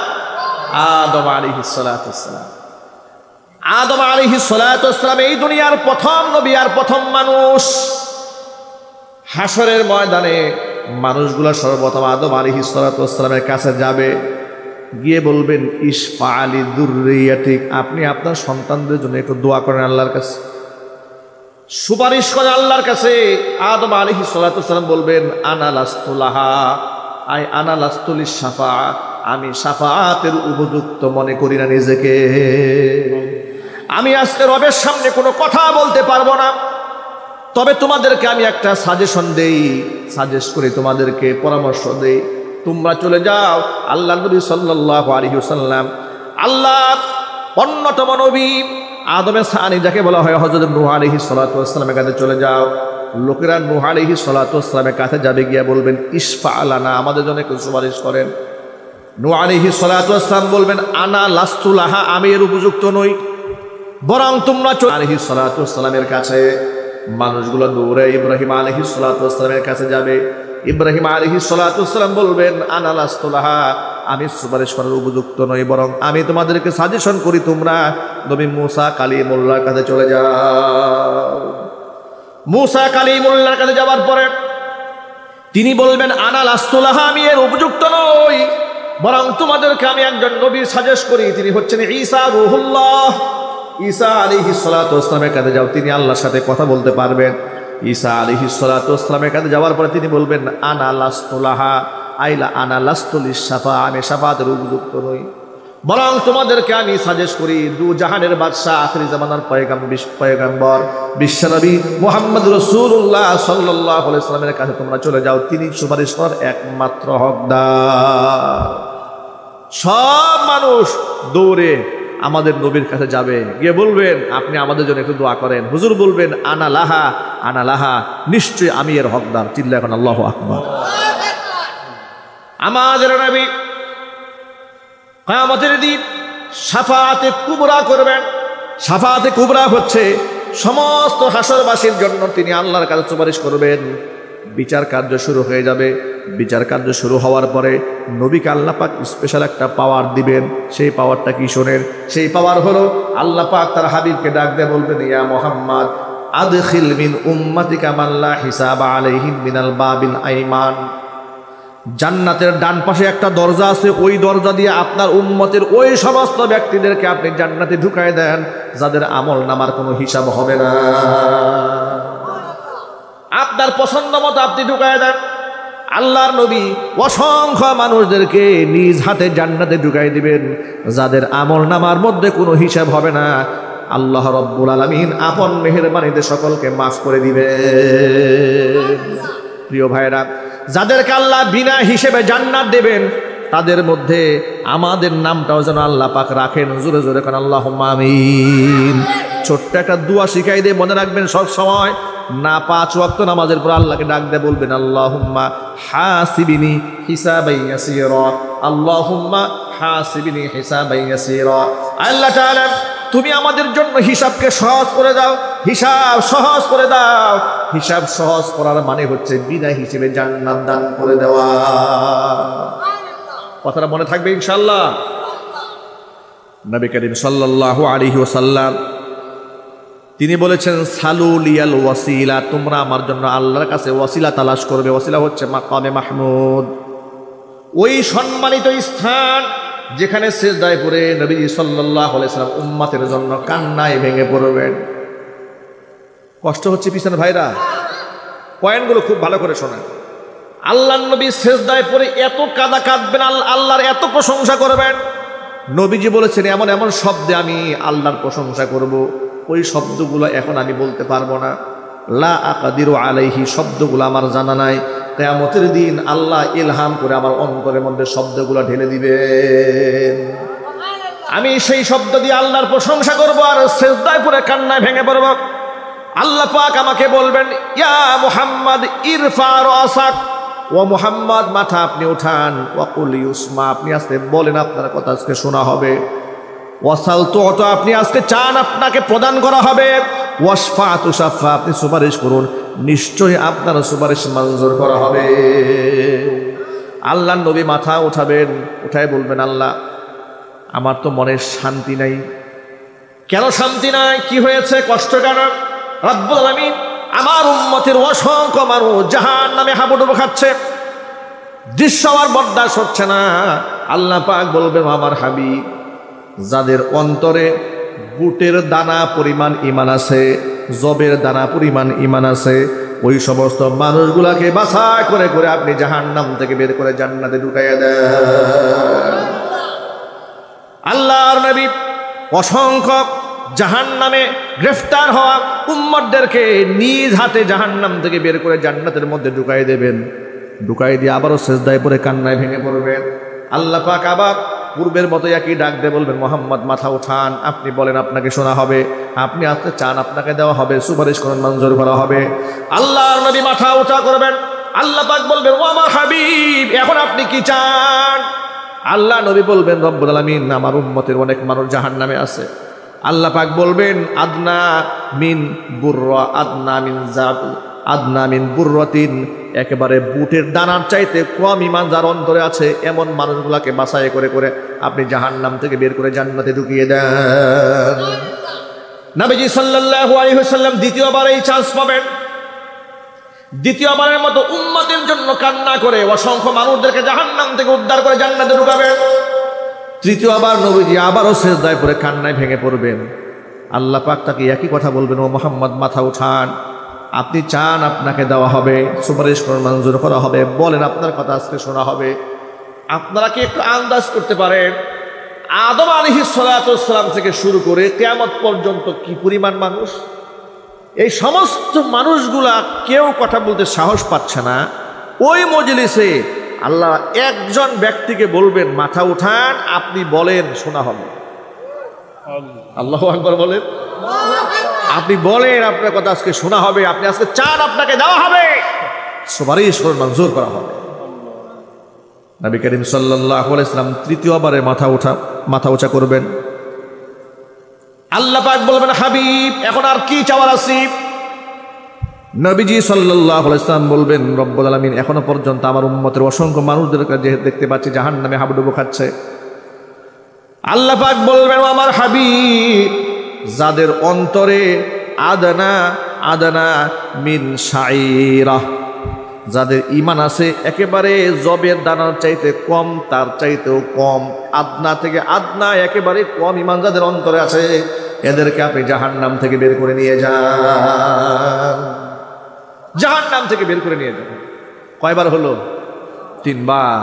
আদম আলাইহিস সালাতু ওয়াস সালাম। আদম আলাইহিস সালাতু ওয়াস সালাম এই দুনিয়ার প্রথম নবী আর প্রথম মানুষ। হাসরের ময়দানে মানুষগুলো সর্বপ্রথম আদম আলাইহিস সালাতু ওয়াস সালামের কাছে যাবে, গিয়ে বলবেন ইশফা আলি যুররিয়াতিক, আপনি আপনার সন্তানদের জন্য একটু দোয়া করেন আল্লাহর কাছে, সুপারিশ করেন আল্লাহর কাছে। আদম আলাইহিস সালাতু ওয়াস সালাম বলবেন আনা লাস্তু লাহা, আই আনা লাস্তু লিশ-শাফা, আমি শাফাআতের উপযুক্ত মনে করি না নিজেকে। আমি আজকে রবের সামনে কোনো কথা বলতে পারবো না, তবে তোমাদেরকে আমি একটা সাজেশন দেই, সাজেস্ট করি, তোমাদেরকে পরামর্শ দেই। তোমরা চলে যাও আল্লাহ নবী সাল্লাল্লাহু আলাইহি ওয়াসাল্লাম, আল্লাহর অন্যতম নবী আদমের সানি যাকে বলা হয় হযরত নূহ আলাইহিস সালাতু ওয়াস সালামের কাছে চলে যাও। লোকেরা নূহ আলাইহিস সালাতু ওয়াস সালামের কাছে যাবে, গিয়ে বলবেন ইশফা লানা, আমাদের জন্য একটু সুপারিশ করেন। নূহ আলাইহিস সালাতু ওয়াস সালাম বলবেন আনা লাস্তু লাহা, আমি এর উপযুক্ত নই, বরং তোমরা আলাইহিস সালাতু ওয়াস সালামের কাছে। মানুষগুলো দৌড়ে ইব্রাহিম আলাইহিস সালাতু ওয়াস সালামের কাছে যাবে। ইব্রাহিম আলাইহিস সালাতু ওয়াস সালাম বলবেন আনা লাস্তু লাহা, আমি সুপারিশ করার উপযুক্ত নই, বরং আমি তোমাদেরকে সাজেশন করি তোমরা নবী মুসা কালিমুল্লাহর কাছে চলে যাও। মুসা কালিমুল্লাহর কাছে যাওয়ার পরে তিনি বলবেন আনা লাস্তু লাহা, আমি এর উপযুক্ত নই, বরং তোমাদেরকে আমি একজন নবী সাজেস্ট করি, তিনি হচ্ছেন ঈসা রূহুল্লাহ। ঈসা আলাইহিস সালাতু ওয়াস সালামের কাছে যাও, তিনি আল্লাহর সাথে কথা বলতে পারবেন। ঈসা আলাইহিস সালাতু ওয়াস সালামের কাছে যাওয়ার পরে তিনি বলবেন আনা লাস্তু লাহা, আইলা আনা লাস্তু লিশ-শাফা, আমি শাফাআতের উপযুক্ত নই, বরং তোমাদেরকে আমি সাজেস্ট করি দু জাহানের বাদশা আখিরি জামানার পয়গম্বর বিশ্বনবী মুহাম্মদ রাসূলুল্লাহ সাল্লাল্লাহু আলাইহি ওয়াসাল্লামের কাছে তোমরা চলে যাও, তিনি সুপারিশ করার একমাত্র হকদার। সব মানুষ দৌড়ে আমাদের নবীর কাছে যাবে, গিয়ে বলবেন আপনি আমাদের জন্য একটু দোয়া করেন। হুজুর বলবেন আনা লাহা, আনা লাহা, নিশ্চয়ই আমি এর হকদার। চিল্লা এখন আল্লাহু আকবার। আমাদের নবী কিয়ামতের দিন শাফাআতে কুবরা করবেন। শাফাআতে কুবরা হচ্ছে সমস্ত হাসরবাসীর জন্য তিনি আল্লাহর কাছে সুপারিশ করবেন। বিচার কার্য শুরু হয়ে যাবে। বিচার কার্য শুরু হওয়ার পরে নবীকে আল্লাহ পাক স্পেশাল একটা পাওয়ার দিবেন। সেই পাওয়ারটা কি শোনেন? সেই পাওয়ার হলো আল্লাহ পাক তার হাবিবকে ডাক দিয়ে বলবেন ইয়া মুহাম্মদ আদখিল মিন উম্মাতিকা মান লা হিসাবা আলাইহিম মিনাল বাবিল আইমান। জান্নাতের ডান পাশে একটা দরজা আছে, ওই দরজা দিয়ে আপনার উম্মতের ওই সমস্ত ব্যক্তিদেরকে আপনি জান্নাতে ঢুকায় দেন যাদের আমল নামার কোনো হিসাব হবে না। আপনার পছন্দ মতো আপনি ঢুকায় দেন। আল্লাহর নবী অসংখ্য মানুষদেরকে নিজ হাতে জান্নাতে ঢুকাই দিবেন যাদের আমল নামার মধ্যে কোনো হিসাব হবে না। আল্লাহ রব্বুল আলামিন আপন মেহেরবানিতে সকলকে মাফ করে দিবেন। প্রিয় ভাইরা, যাদেরকে আল্লাহ বিনা হিসেবে জান্নাত দেবেন তাদের মধ্যে আমাদের নামটাও যেন আল্লাহ পাক রাখেন। জোরে জোরে কান আল্লাহুম্মা আমিন। ছোট্ট একটা দোয়া শিখাই দিয়ে মনে রাখবেন সব সময়, না 5 ওয়াক্ত নামাজের পর আল্লাহকে ডাক দিয়ে বলবেন আল্লাহুম্মা হাসিবিনি হিসাবান ইয়াসীরা, আল্লাহুম্মা হাসিবিনি হিসাবান ইয়াসীরা। আল্লাহ তাআলা তুমি আমাদের জন্য হিসাবকে সহজ করে দাও, হিসাব সহজ করে দাও। হিসাব সহজ করার মানে হচ্ছে বিনা হিসেবে জান্নাত দান করে দেওয়া। কথাটা মনে থাকবে ইনশাআল্লাহ। নবী করিম সাল্লাল্লাহু আলাইহি ওয়াসাল্লাম তিনি বলেছেন সালু লিয়াল ওয়াসিলা, তোমরা আমার জন্য আল্লাহর কাছে ওয়াসিলা তালাশ করবে। ওয়াসিলা হচ্ছে মাকামে মাহমুদ, ওই সম্মানিত স্থান যেখানে সিজদায় পড়ে নবী সাল্লাল্লাহু আলাইহি ওয়াসাল্লাম উম্মতের জন্য কান্নায় ভেঙে পড়বেন। কষ্ট হচ্ছে পিছনে ভাইরা, পয়েন্টগুলো খুব ভালো করে শোনেন। আল্লাহর নবী সিজদায় পড়ে এত কাঁদা কাঁদবেন, আল্লাহর এত প্রশংসা করবেন। নবীজি বলেছেন এমন এমন শব্দে আমি আল্লাহর প্রশংসা করব, ওই শব্দগুলো এখন আমি বলতে পারবো না। লা আকাদিরু আলাইহি, শব্দগুলো আমার জানা নাই। কিয়ামতের দিন আল্লাহ ইলহাম করে আমার অন্তরের মধ্যে শব্দগুলো ঢেলে দিবেন। আমি সেই শব্দ দিয়ে আল্লাহর প্রশংসা করব আর সিজদায় পড়ে কান্নায় ভেঙে পড়ব। আল্লাহ পাক আমাকে বলবেন ইয়া মুহাম্মদ ইরফা রাসাক, ও মুহাম্মদ মাথা আপনি উঠান। ওয়াকুল ইউসমা, আপনি আজকে বলেন আপনার কথা আজকে শোনা হবে। ওয়াসাল তুতা, আপনি আজকে চান আপনাকে প্রদান করা হবে। ওয়াশফা তুশাফা, আপনি সুপারিশ করুন নিশ্চয়ই আপনার সুপারিশ মঞ্জুর করা হবে। আল্লাহ নবী মাথা উঠাবেন, উঠায় বলবেন, আল্লাহ আমার তো মনের শান্তি নাই। কেন শান্তি নাই? কি হয়েছে? কষ্ট কেন? রব্বুল আলামিন, আমার উম্মতের অসংখ্য মানুষ জাহান্নামে হাবুডুবু খাচ্ছে, দৃশ্য আমার বরদাস্ত হচ্ছে না। আল্লাহ পাক বলবেন, আমার হাবিব, যাদের অন্তরে বুটের দানা পরিমাণ ঈমান আছে, জবের দানা পরিমাণ ঈমান আছে, ওই সমস্ত মানুষগুলাকে বাছাই করে করে আপনি জাহান্নাম থেকে বের করে জান্নাতে ঢুকাইয়া দেন। আল্লাহর নবী অসংখ্য জাহান্নামে গ্রেফতার হওয়া উম্মতদেরকে নিজ হাতে জাহান্নাম থেকে বের করে জান্নাতের মধ্যে ঢুকাই দেবেন। ঢুকাই দিয়ে আবারও সেজদায় পড়ে কান্নায় ভেঙে পড়বেন। আল্লাহ পাক আবার পূর্বের মতো একই ডাক দিয়ে বলবেন, মোহাম্মদ মাথা উঠান, আপনি বলেন, আপনাকে শোনা হবে, আপনি আসতে চান আপনাকে দেওয়া হবে, সুপারিশ করেন মঞ্জুর করা হবে। আল্লাহর নবী মাথা উঠা করবেন। আল্লাহ পাক বলবেন, ও আমার হাবিব, এখন আপনি কি চান? আল্লাহ নবী বলবেন, রব্বুল আলামিন, আমার উম্মতের অনেক মানুষ জাহান্নামে আছে। আল্লাহ পাক বলবেন, আদনা মিন বুররা, আদনা মিন জাব, আদনা মিন বুররাতিন, একেবারে বুটের দানার চাইতে কম ঈমান যার অন্তরে আছে, এমন মানুষগুলাকে বাছাই করে করে আপনি জাহান্নাম থেকে বের করে জান্নাতে ঢুকিয়ে দেন। নবীজি সাল্লাল্লাহু আলাইহি ওয়াসাল্লাম দ্বিতীয়বার এই চান্স পাবেন। দ্বিতীয়বারের মতো উম্মতের জন্য কান্না করে অসংখ্য মানুষদেরকে জাহান্নাম থেকে উদ্ধার করে জান্নাতে ঢুকাবেন। তৃতীয়বার নবীজি আবারও সেজদায় পড়ে কান্নায় ভেঙে পড়বেন। আল্লাহ পাক তাকে একই কথা বলবেন, ও মুহাম্মদ মাথা উঠান, আপনি চান আপনাকে দেওয়া হবে, সুপারিশ করে মঞ্জুর করা হবে, বলেন আপনার কথা আজকে শোনা হবে। আপনারা কি একটু আন্দাজ করতে পারেন আদম আলাইহিস সালাতু ওয়াস সালাম থেকে শুরু করে কিয়ামত পর্যন্ত কি পরিমাণ মানুষ? এই সমস্ত মানুষগুলা কেউ কথা বলতে সাহস পাচ্ছে না। ওই মজলিসে আল্লাহ একজন ব্যক্তিকে বলবেন, মাথা উঠান, আপনি বলেন, শোনা হবে। আল্লাহু আকবার বলেন। আপনি বলেন, আপনার কথা আজকে শোনা হবে, আপনি আজকে চান আপনাকে দেওয়া হবে, সুপারিশ করে মঞ্জুর করা হবে। নবী করিম সাল্লাল্লাহু আলাইহি ওয়াসাল্লাম তৃতীয়বারে মাথা উঁচা করবেন। আল্লাহ পাক বলবেন, হাবিব, এখন আর কি চাওয়ার আছে? নবীজি সাল্লাল্লাহু আলাইহি ওয়াসাল্লাম বলবেন, রব্বুল আলামিন, এখনো পর্যন্ত আমার উম্মতের অসংখ্য মানুষদেরকে যে দেখতে পাচ্ছি জাহান্নামে হাবুডুবু খাচ্ছে। আল্লাহ পাক বলবেন, আমার হাবিব, যাদের অন্তরে আদনা আদনা মিন শাইরা, যাদের ঈমান আছে একেবারে জবের দানার চাইতে কম, তার চাইতেও কম, আদনা থেকে আদনা একেবারে কম ঈমান যাদের অন্তরে আছে, এদেরকে আপনি জাহান্নাম থেকে বের করে নিয়ে যান। জাহান্নাম থেকে বের করে নিয়ে যান। কয়বার হলো? তিনবার।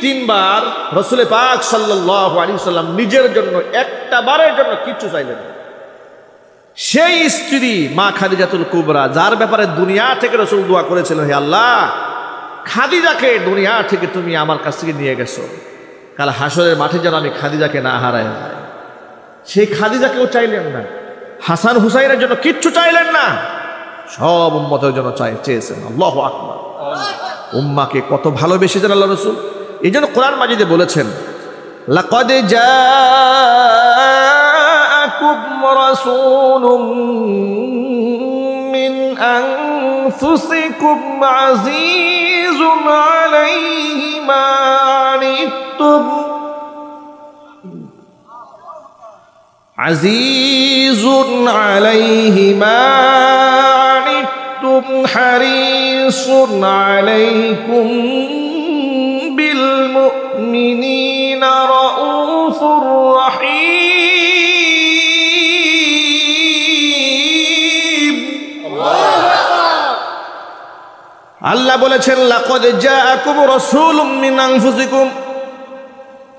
তিনবার রাসূল পাক সাল্লাল্লাহু আলাইহি ওয়াসাল্লাম নিজের জন্য একটা বারের জন্য কিচ্ছু চাইলেন না। সেই স্ত্রী মা খাদিজাতুল কুবরা, যার ব্যাপারে দুনিয়া থেকে রাসূল দোয়া করেছিলেন, হে আল্লাহ, খাদিজাকে দুনিয়া থেকে তুমি আমার কাছ থেকে নিয়ে গেছো, কাল হাসরের মাঠে যেন আমি খাদিজাকে না হারাই যাই। সেই খাদিজাকেও চাইলেন না, হাসান হুসাইনের জন্য কিচ্ছু চাইলেন না, সব উম্মতের জন্য চেয়েছেন। আল্লাহু আকবার। উম্মাকে কত ভালোবেসেছেন আল্লাহ রাসূল। এই জন্য কোরআন মাজিদে বলেছেন, লাকাদ জাআকুম রাসূলুম মিন আনফুসিকুম আজিজুন আলাইহি মা আনিতুম আজিজুন আলাইহি মা আনিতুম হারিসুন আলাইকুম বিল মুমিনিনা রাউফুর রহিম। আল্লাহ বলেছেন, লাকাদ জাআকুম রাসূলুম মিন আনফুসিকুম,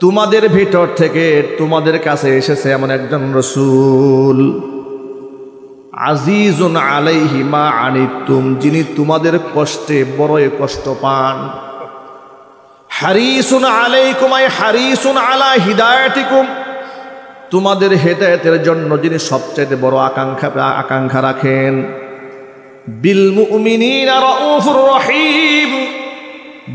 তোমাদের ভিতর থেকে তোমাদের কাছে এসেছে এমন একজন রাসূল, আজিজুন আলাইহি মা আনিতুম, যিনি তোমাদের কষ্টে বড়ই কষ্ট পান, হারিসুন আলাইকুম আই হারিসুন আলা হিদায়াতিকুম, তোমাদের হেদায়েতের জন্য যিনি সবচেয়ে বড় আকাঙ্ক্ষা রাখেন, বিল মুমিনিনা রাউফুর রহিম,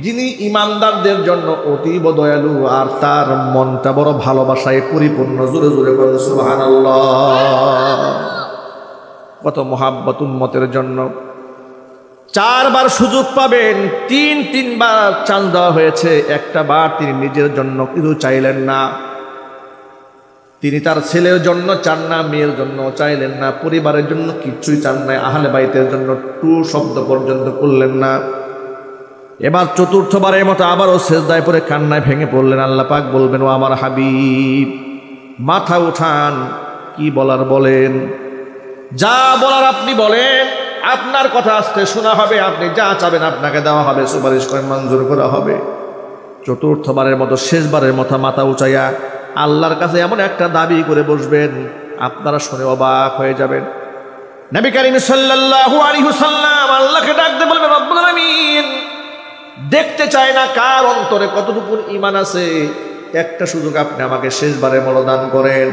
যিনি ইমানদারদের জন্য অতীব দয়ালু আর তার মনটা বড় ভালোবাসায় পরিপূর্ণ। জোরে জোরে বলেন সুবহানাল্লাহ। কত মোহাব্বত উম্মতের জন্য। 4 বার সুযোগ পাবেন, 3 বার চান্স দেওয়া হয়েছে, একটা বার তিনি নিজের জন্য কিছু চাইলেন না, তিনি তার ছেলের জন্য চান না, মেয়ের জন্য চাইলেন না, পরিবারের জন্য কিছুই চান না, আহলে বাইতের জন্য টু শব্দ পর্যন্ত করলেন না। এবার 4র্থবারের মতো আবারও সেজদায় পড়ে কান্নায় ভেঙে পড়লেন। আল্লাহ পাক বলবেন, ও আমার হাবিব মাথা উঠান, কি বলার বলেন, যা বলার আপনি বলেন, আপনার কথা আজকে শোনা হবে, আপনি যা চাবেন আপনাকে দেওয়া হবে, সুপারিশ করে মঞ্জুর করা হবে। 4র্থবারের মতো শেষবারের মতো মাথা উঠাইয়া আল্লাহর কাছে এমন একটা দাবি করে বসবেন, আপনারা শুনে অবাক হয়ে যাবেন। নবী করিম সাল্লাল্লাহু আলাইহি ওয়াসাল্লাম আল্লাহকে ডাকতে বলবেন, রব্বুল আলামিন দেখতে চায় না কার অন্তরে কতটুকু ঈমান আছে, একটা সুযোগ আপনি আমাকে শেষবারের মতো দান করেন।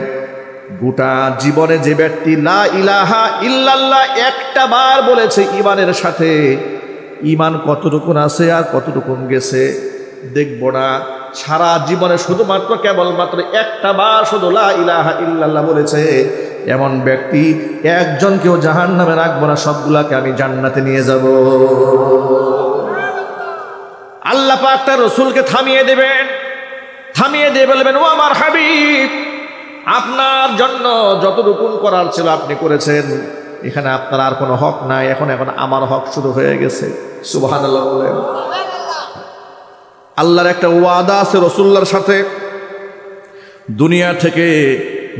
গোটা জীবনে যে ব্যক্তি লা ইলাহা ইল্লাল্লাহ একটা বার বলেছে ঈমানের সাথে, ঈমান কতটুকু আছে আর কতটুকু গেছে দেখব না। সারা জীবনে শুধুমাত্র কেবলমাত্র একটা বার শুধু লা ইলাহা ইল্লাল্লাহ বলেছে, এমন ব্যক্তি একজনকেও জাহান্নামে রাখবো না, সবগুলাকে আমি জান্নাতে নিয়ে যাব। আল্লাহ পাক তার রাসূলকে থামিয়ে দেবেন, থামিয়ে দিয়ে বলবেন, ও আমার হাবিব আপনার জন্য যতটুকু করার ছিল আপনি করেছেন, এখানে আপনার আর কোনো হক নাই, এখন আমার হক শুরু হয়ে গেছে। সুবহানাল্লাহ বলেন। আল্লাহর একটা ওয়াদা আছে রাসূলুল্লাহর সাথে, দুনিয়া থেকে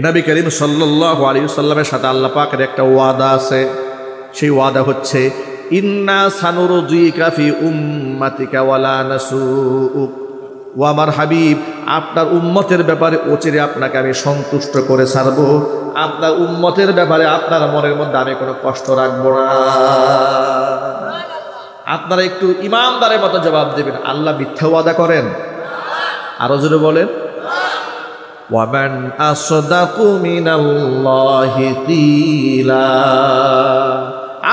নবী করিম সাল্লাল্লাহু আলাইহি ওয়াসাল্লামের সাথে আল্লাহ পাকের একটা ওয়াদা আছে। সেই ওয়াদা হচ্ছে, ইন্না সানুরজিকা ফি উম্মাতিকা ওয়ালা নাসুক। ও আমার হাবিব আপনার উম্মতের ব্যাপারে অচিরে আপনাকে আমি সন্তুষ্ট করে ছাড়বো, আপনার উম্মতের ব্যাপারে আপনার মনের মধ্যে আমি কোনো কষ্ট রাখবো না। আপনারা একটু ইমানদারের মতো জবাব দেবেন, আল্লাহ মিথ্যা ওয়াদা করেন? আরো জোরে বলেন, ওয়ামান আসদাকু মিনাল্লাহি কিলা।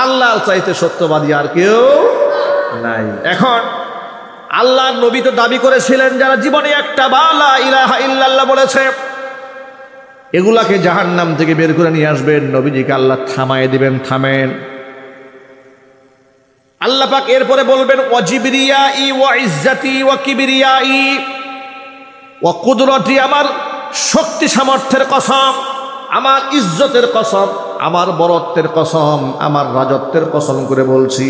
আল্লাহর চাইতে সত্যবাদী আর কেউ নাই। এখন আল্লাহর নবী তো দাবি করেছিলেন যারা জীবনে একটা লা ইলাহা ইল্লাল্লাহ বলেছে, এগুলাকে জাহান্নাম থেকে বের করে নিয়ে আসবেন। নবীজিকে আল্লাহ থামায় দিবেন, থামেন। আল্লাহ পাক এরপরে বলবেন, ওয়া জিবরিয়াই ওয়া ইজ্জাতি ওয়া কিবরিয়াই ওয়া কুদরতি, আমার শক্তি সামর্থ্যের কসম, আমার ইজ্জতের কসম, আমার বরত্বের কসম, আমার রাজত্বের কসম করে বলছি,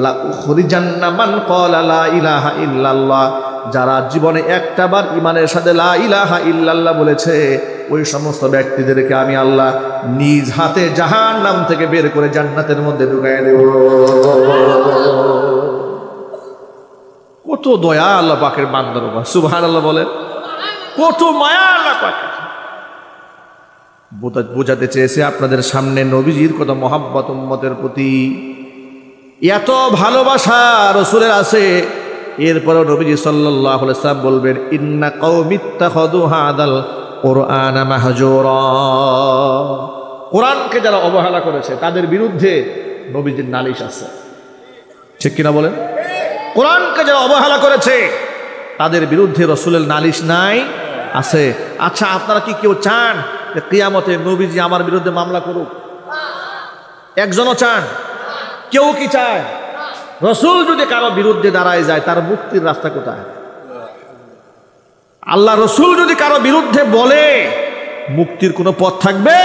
লা উখরিজান্না মান ক্বালা লা ইলাহা ইল্লাল্লাহ, যারা জীবনে একটা বার ঈমানের সাথে লা ইলাহা ইল্লাল্লাহ বলেছে, ওই সমস্ত ব্যক্তিদেরকে আমি আল্লাহ নিজ হাতে জাহান্নাম থেকে বের করে জান্নাতের মধ্যে ঢুকায় দেব। কত দয়া আল্লাহ পাকের বান্দার উপর, সুবহানাল্লাহ বলেন, কত মায়া আল্লাহ পাকের। বোঝাতে চেয়েছে আপনাদের সামনে নবীজির কত মহাব্বত উম্মতের প্রতি, এত ভালোবাসা রাসূলের আছে। এরপরও নবীজি সাল্লাল্লাহু আলাইহি ওয়াসাল্লাম বলবেন, ইন্না কওমি ইত্তাখাযু হাদাল কুরআনা মাহজুরা। কোরআনকে যারা অবহেলা করেছে তাদের বিরুদ্ধে নবীজির নালিশ আছে, ঠিক কিনা বলেন? কোরআনকে যারা অবহেলা করেছে তাদের বিরুদ্ধে রাসূলের নালিশ নাই, আছে। আচ্ছা, আপনারা কি কেউ চান যে কিয়ামতে নবীজি আমার বিরুদ্ধে মামলা করুক? একজনও চান? কেউ কি চায়? রাসূল যদি কারো বিরুদ্ধে দাঁড়ায় যায়, তার মুক্তির রাস্তা কোথায়? আল্লাহ রাসূল যদি কারো বিরুদ্ধে বলে, মুক্তির কোনো পথ থাকবে?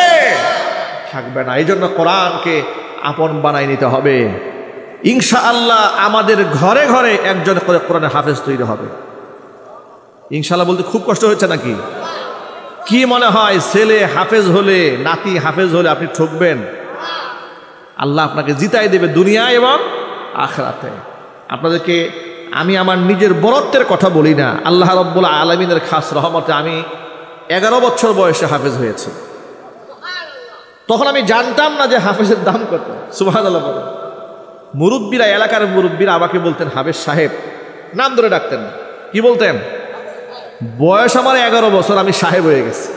থাকবে না। এই জন্য কোরআনকে আপন বানাই নিতে হবে। ইনশাআল্লাহ আমাদের ঘরে ঘরে একজন করে কোরআনের হাফেজ তৈরি হবে। ইনশাআল্লাহ বলতে খুব কষ্ট হচ্ছে নাকি? কি মনে হয় ছেলে হাফেজ হলে, নাতি হাফেজ হলে আপনি ঠকবেন? আল্লাহ আপনাকে জিতাই দেবে দুনিয়ায় এবং আখিরাতে। আপনাদেরকে আমি আমার নিজের বরত্বের কথা বলি না, আল্লাহ রাব্বুল আলামিনের খাস রহমতে আমি 11 বছর বয়সে হাফেজ হয়েছি। তখন আমি জানতাম না যে হাফেজের দাম কত। সুবহানাল্লাহ বলেন। মুরব্বীরা, এলাকার মুরব্বীরা আমাকে বলতেন হাফেজ সাহেব, নাম ধরে ডাকতেন। কি বলতেন? বয়স আমার 11 বছর, আমি সাহেব হয়ে গেছি।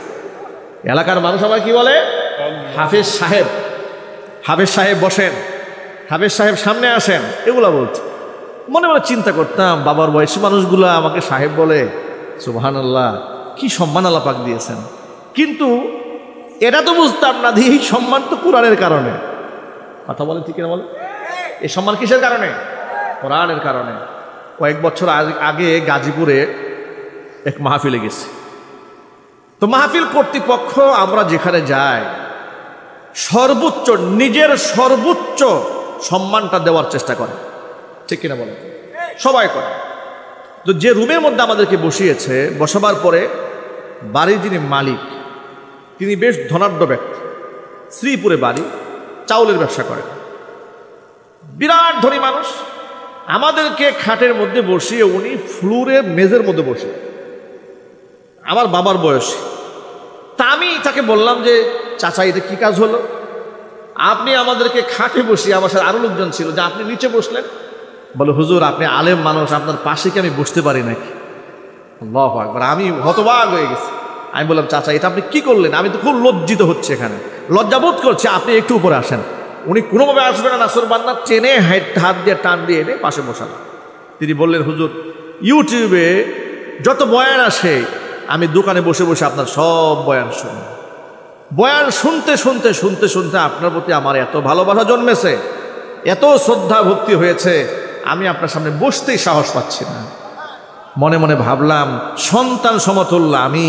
এলাকার মানুষ আমার কি বলে? হাফেজ সাহেব। হাফেজ সাহেব বসেন, হাফেজ সাহেব সামনে আসেন, এগুলা বলছে। মনে মনে চিন্তা করতাম, বাবার বয়সী মানুষগুলা আমাকে সাহেব বলে, সুবহানাল্লাহ, কি সম্মান আল্লাহ পাক দিয়েছেন। কিন্তু এটা তো বুঝতাম না যে এই সম্মান তো কোরআনের কারণে। কথা বলে ঠিক না বলে? এই সম্মান কিসের কারণে? কোরআনের কারণে। কয়েক বছর আগে গাজীপুরে এক মাহফিলে গেছি। তো মাহফিল কর্তৃপক্ষ আমরা যেখানে যাই সর্বোচ্চ, নিজের সর্বোচ্চ সম্মানটা দেওয়ার চেষ্টা করে, ঠিক কিনা বলে? সবাই করে। তো যে রুমের মধ্যে আমাদেরকে বসিয়েছে, বসাবার পরে বাড়ির যিনি মালিক তিনি বেশ ধনাঢ্য ব্যক্তি, শ্রীপুরে বাড়ি, চাউলের ব্যবসা করেন, বিরাট ধনী মানুষ। আমাদেরকে খাটের মধ্যে বসিয়ে উনি ফ্লোরে মেজের মধ্যে বসে, আমার বাবার বয়সী। তা আমি তাকে বললাম যে চাচা এটা কি কাজ হলো? আপনি আমাদেরকে খাটে বসিয়ে, আমার সাথে আরো লোকজন ছিল, যে আপনি নিচে বসলেন। বলে হুজুর আপনি আলেম মানুষ, আপনার পাশে কি আমি বসতে পারি নাকি? আল্লাহু আকবার। আমি হতবাক হয়ে গেছি। আমি বললাম চাচা এটা আপনি কি করলেন? আমি তো খুব লজ্জিত হচ্ছে, এখানে লজ্জাবোধ করছে, আপনি একটু উপরে আসেন। উনি কোনোভাবে আসবে না, নাসর বান্না চেনে হাত দিয়ে টান দিয়ে এনে পাশে বসালেন। তিনি বললেন হুজুর ইউটিউবে যত বয়ান আসে আমি দোকানে বসে বসে আপনার সব বয়ান শুনি। বয়ান শুনতে শুনতে শুনতে শুনতে আপনার প্রতি আমার এত ভালোবাসা জন্মেছে, এত শ্রদ্ধা ভক্তি হয়েছে, আমি আপনার সামনে বসতেই সাহস পাচ্ছি না। মনে মনে ভাবলাম সন্তান সমতুল্য আমি,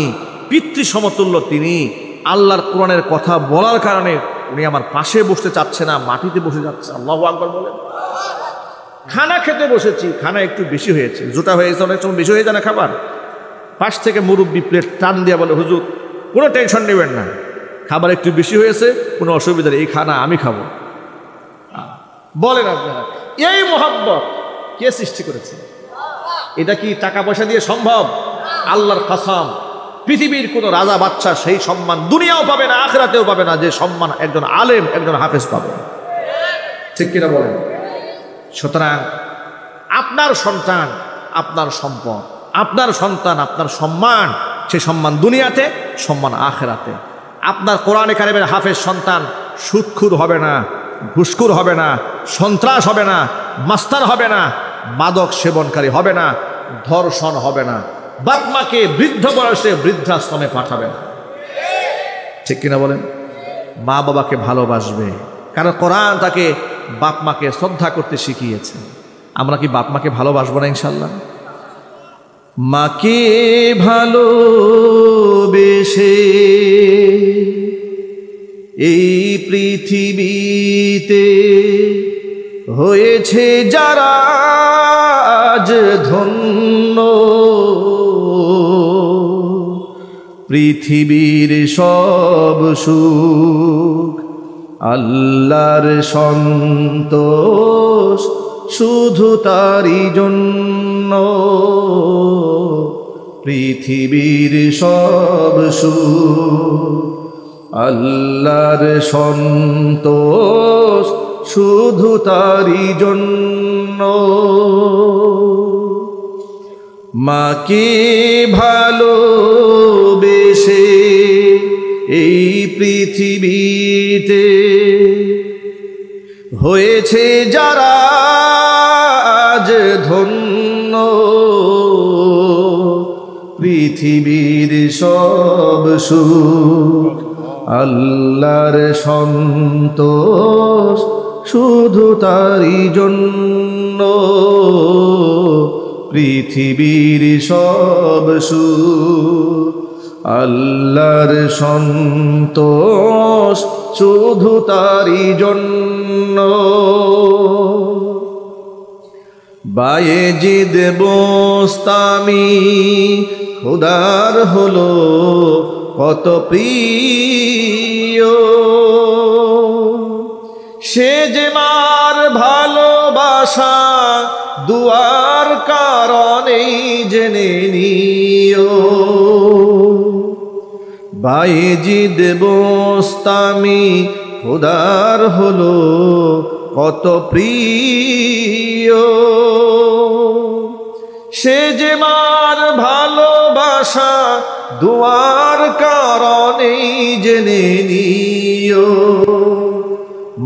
পিতৃ সমতুল্য তিনি। আল্লাহর কোরআনের কথা বলার কারণে উনি আমার পাশে বসতে চাচ্ছে না, মাটিতে বসে যাচ্ছে। আল্লাহু আকবার বলেন। খানা খেতে বসেছি, খানা একটু বেশি হয়েছে, জোটা হয়েছে, অনেক সময় বেশি হয়ে যায় না খাবার। পাশ থেকে মুরব্বী প্লেট টান দিয়ে বলে হুজুর কোনো টেনশন নেবেন না, খাবার একটু বেশি হয়েছে, কোনো অসুবিধা নেই, এই খানা আমি খাবো। বলেন আপনারা এই মোহাব্বত কে সৃষ্টি করেছে? এটা কি টাকা পয়সা দিয়ে সম্ভব? আল্লাহর কসম পৃথিবীর কোনো রাজা বাচ্চা সেই সম্মান দুনিয়াও পাবে না, আখিরাতেও পাবে না, যে সম্মান একজন আলেম, একজন হাফেজ পাবে। ঠিক কিনা বলেন? সুতরাং আপনার সন্তান আপনার সম্পদ, আপনার সন্তান আপনার সম্মান, সে সম্মান দুনিয়াতে, সম্মান আখিরাতে। আপনার কোরআনে কারিমের হাফেজ সন্তান সুদখোর হবে না, ঘুষখোর হবে না, সন্ত্রাস হবে না, মাস্তান হবে না, মাদক সেবনকারী হবে না, ধর্ষণ হবে না, বাপ মাকে বৃদ্ধ বয়সে বৃদ্ধাশ্রমে পাঠাবে না। ঠিক কিনা বলেন? মা বাবাকে ভালোবাসবে, কারণ কোরআন তাকে বাপ মাকে শ্রদ্ধা করতে শিখিয়েছে। আমরা কি বাপ মাকে ভালোবাসবো না ইনশাল্লাহ? মাকে ভালোবেসে এই পৃথিবীতে হয়েছে যারা আজ ধন্য, পৃথিবীর সব সুখ আল্লাহর সন্তোষ শুধু তারই জন্য, পৃথিবীর সব সুখ আল্লাহর সন্তোষ শুধু তারই জন্য। মাকে ভালোবেসে এই পৃথিবীতে হয়েছে যারা আজ ধন্য, পৃথিবীর সব সুখ আল্লাহর সন্তোষ শুধু তারই জন্য, পৃথিবীর সব সুখ আল্লাহর সন্তোষ শুধু তারই জন্য। বায়েজিদ বোস্তামি খোদার হলো কত প্রিয়, সে যে মার ভালোবাসা দুয়ার কারণেই জেনে নিও। বায়েজিদ বোস্তামি খোদার হলো কত প্রিয়, সে যে মার ভালোবাসা দুয়ার কারণেই জেনে নিও।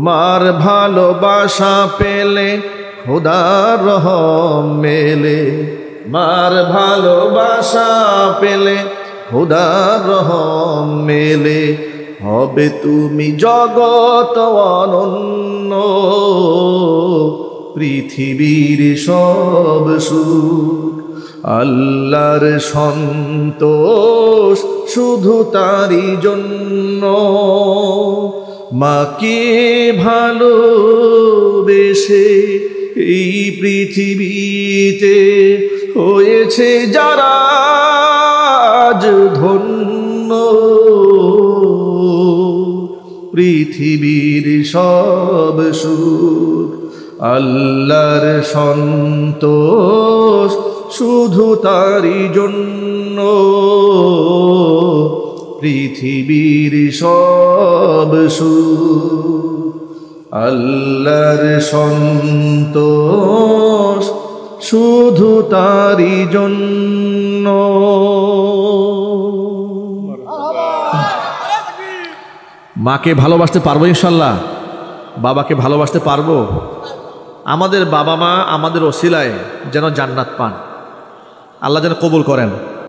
মার ভালোবাসা পেলে খোদার রহম মেলে, মার ভালোবাসা পেলে খোদার রহম মেলে, হবে তুমি জগৎ অনন্য, পৃথিবীর সব সুখ আল্লাহর সন্তোষ শুধু তারই জন্য। মাকে ভালোবেসে এই পৃথিবীতে হয়েছে যারা আজ ধন্য, পৃথিবীর সব সুখ আল্লাহর সন্তোষ শুধু তারই জন্য, পৃথিবীর সব সুখ আল্লাহর সন্তোষ শুধু তারই জন্য। মাকে ভালোবাসতে পারবো ইনশাল্লাহ, বাবাকে ভালোবাসতে পারবো। আমাদের বাবা মা আমাদের ওসিলায় যেন জান্নাত পান, আল্লাহ যেন কবুল করেন।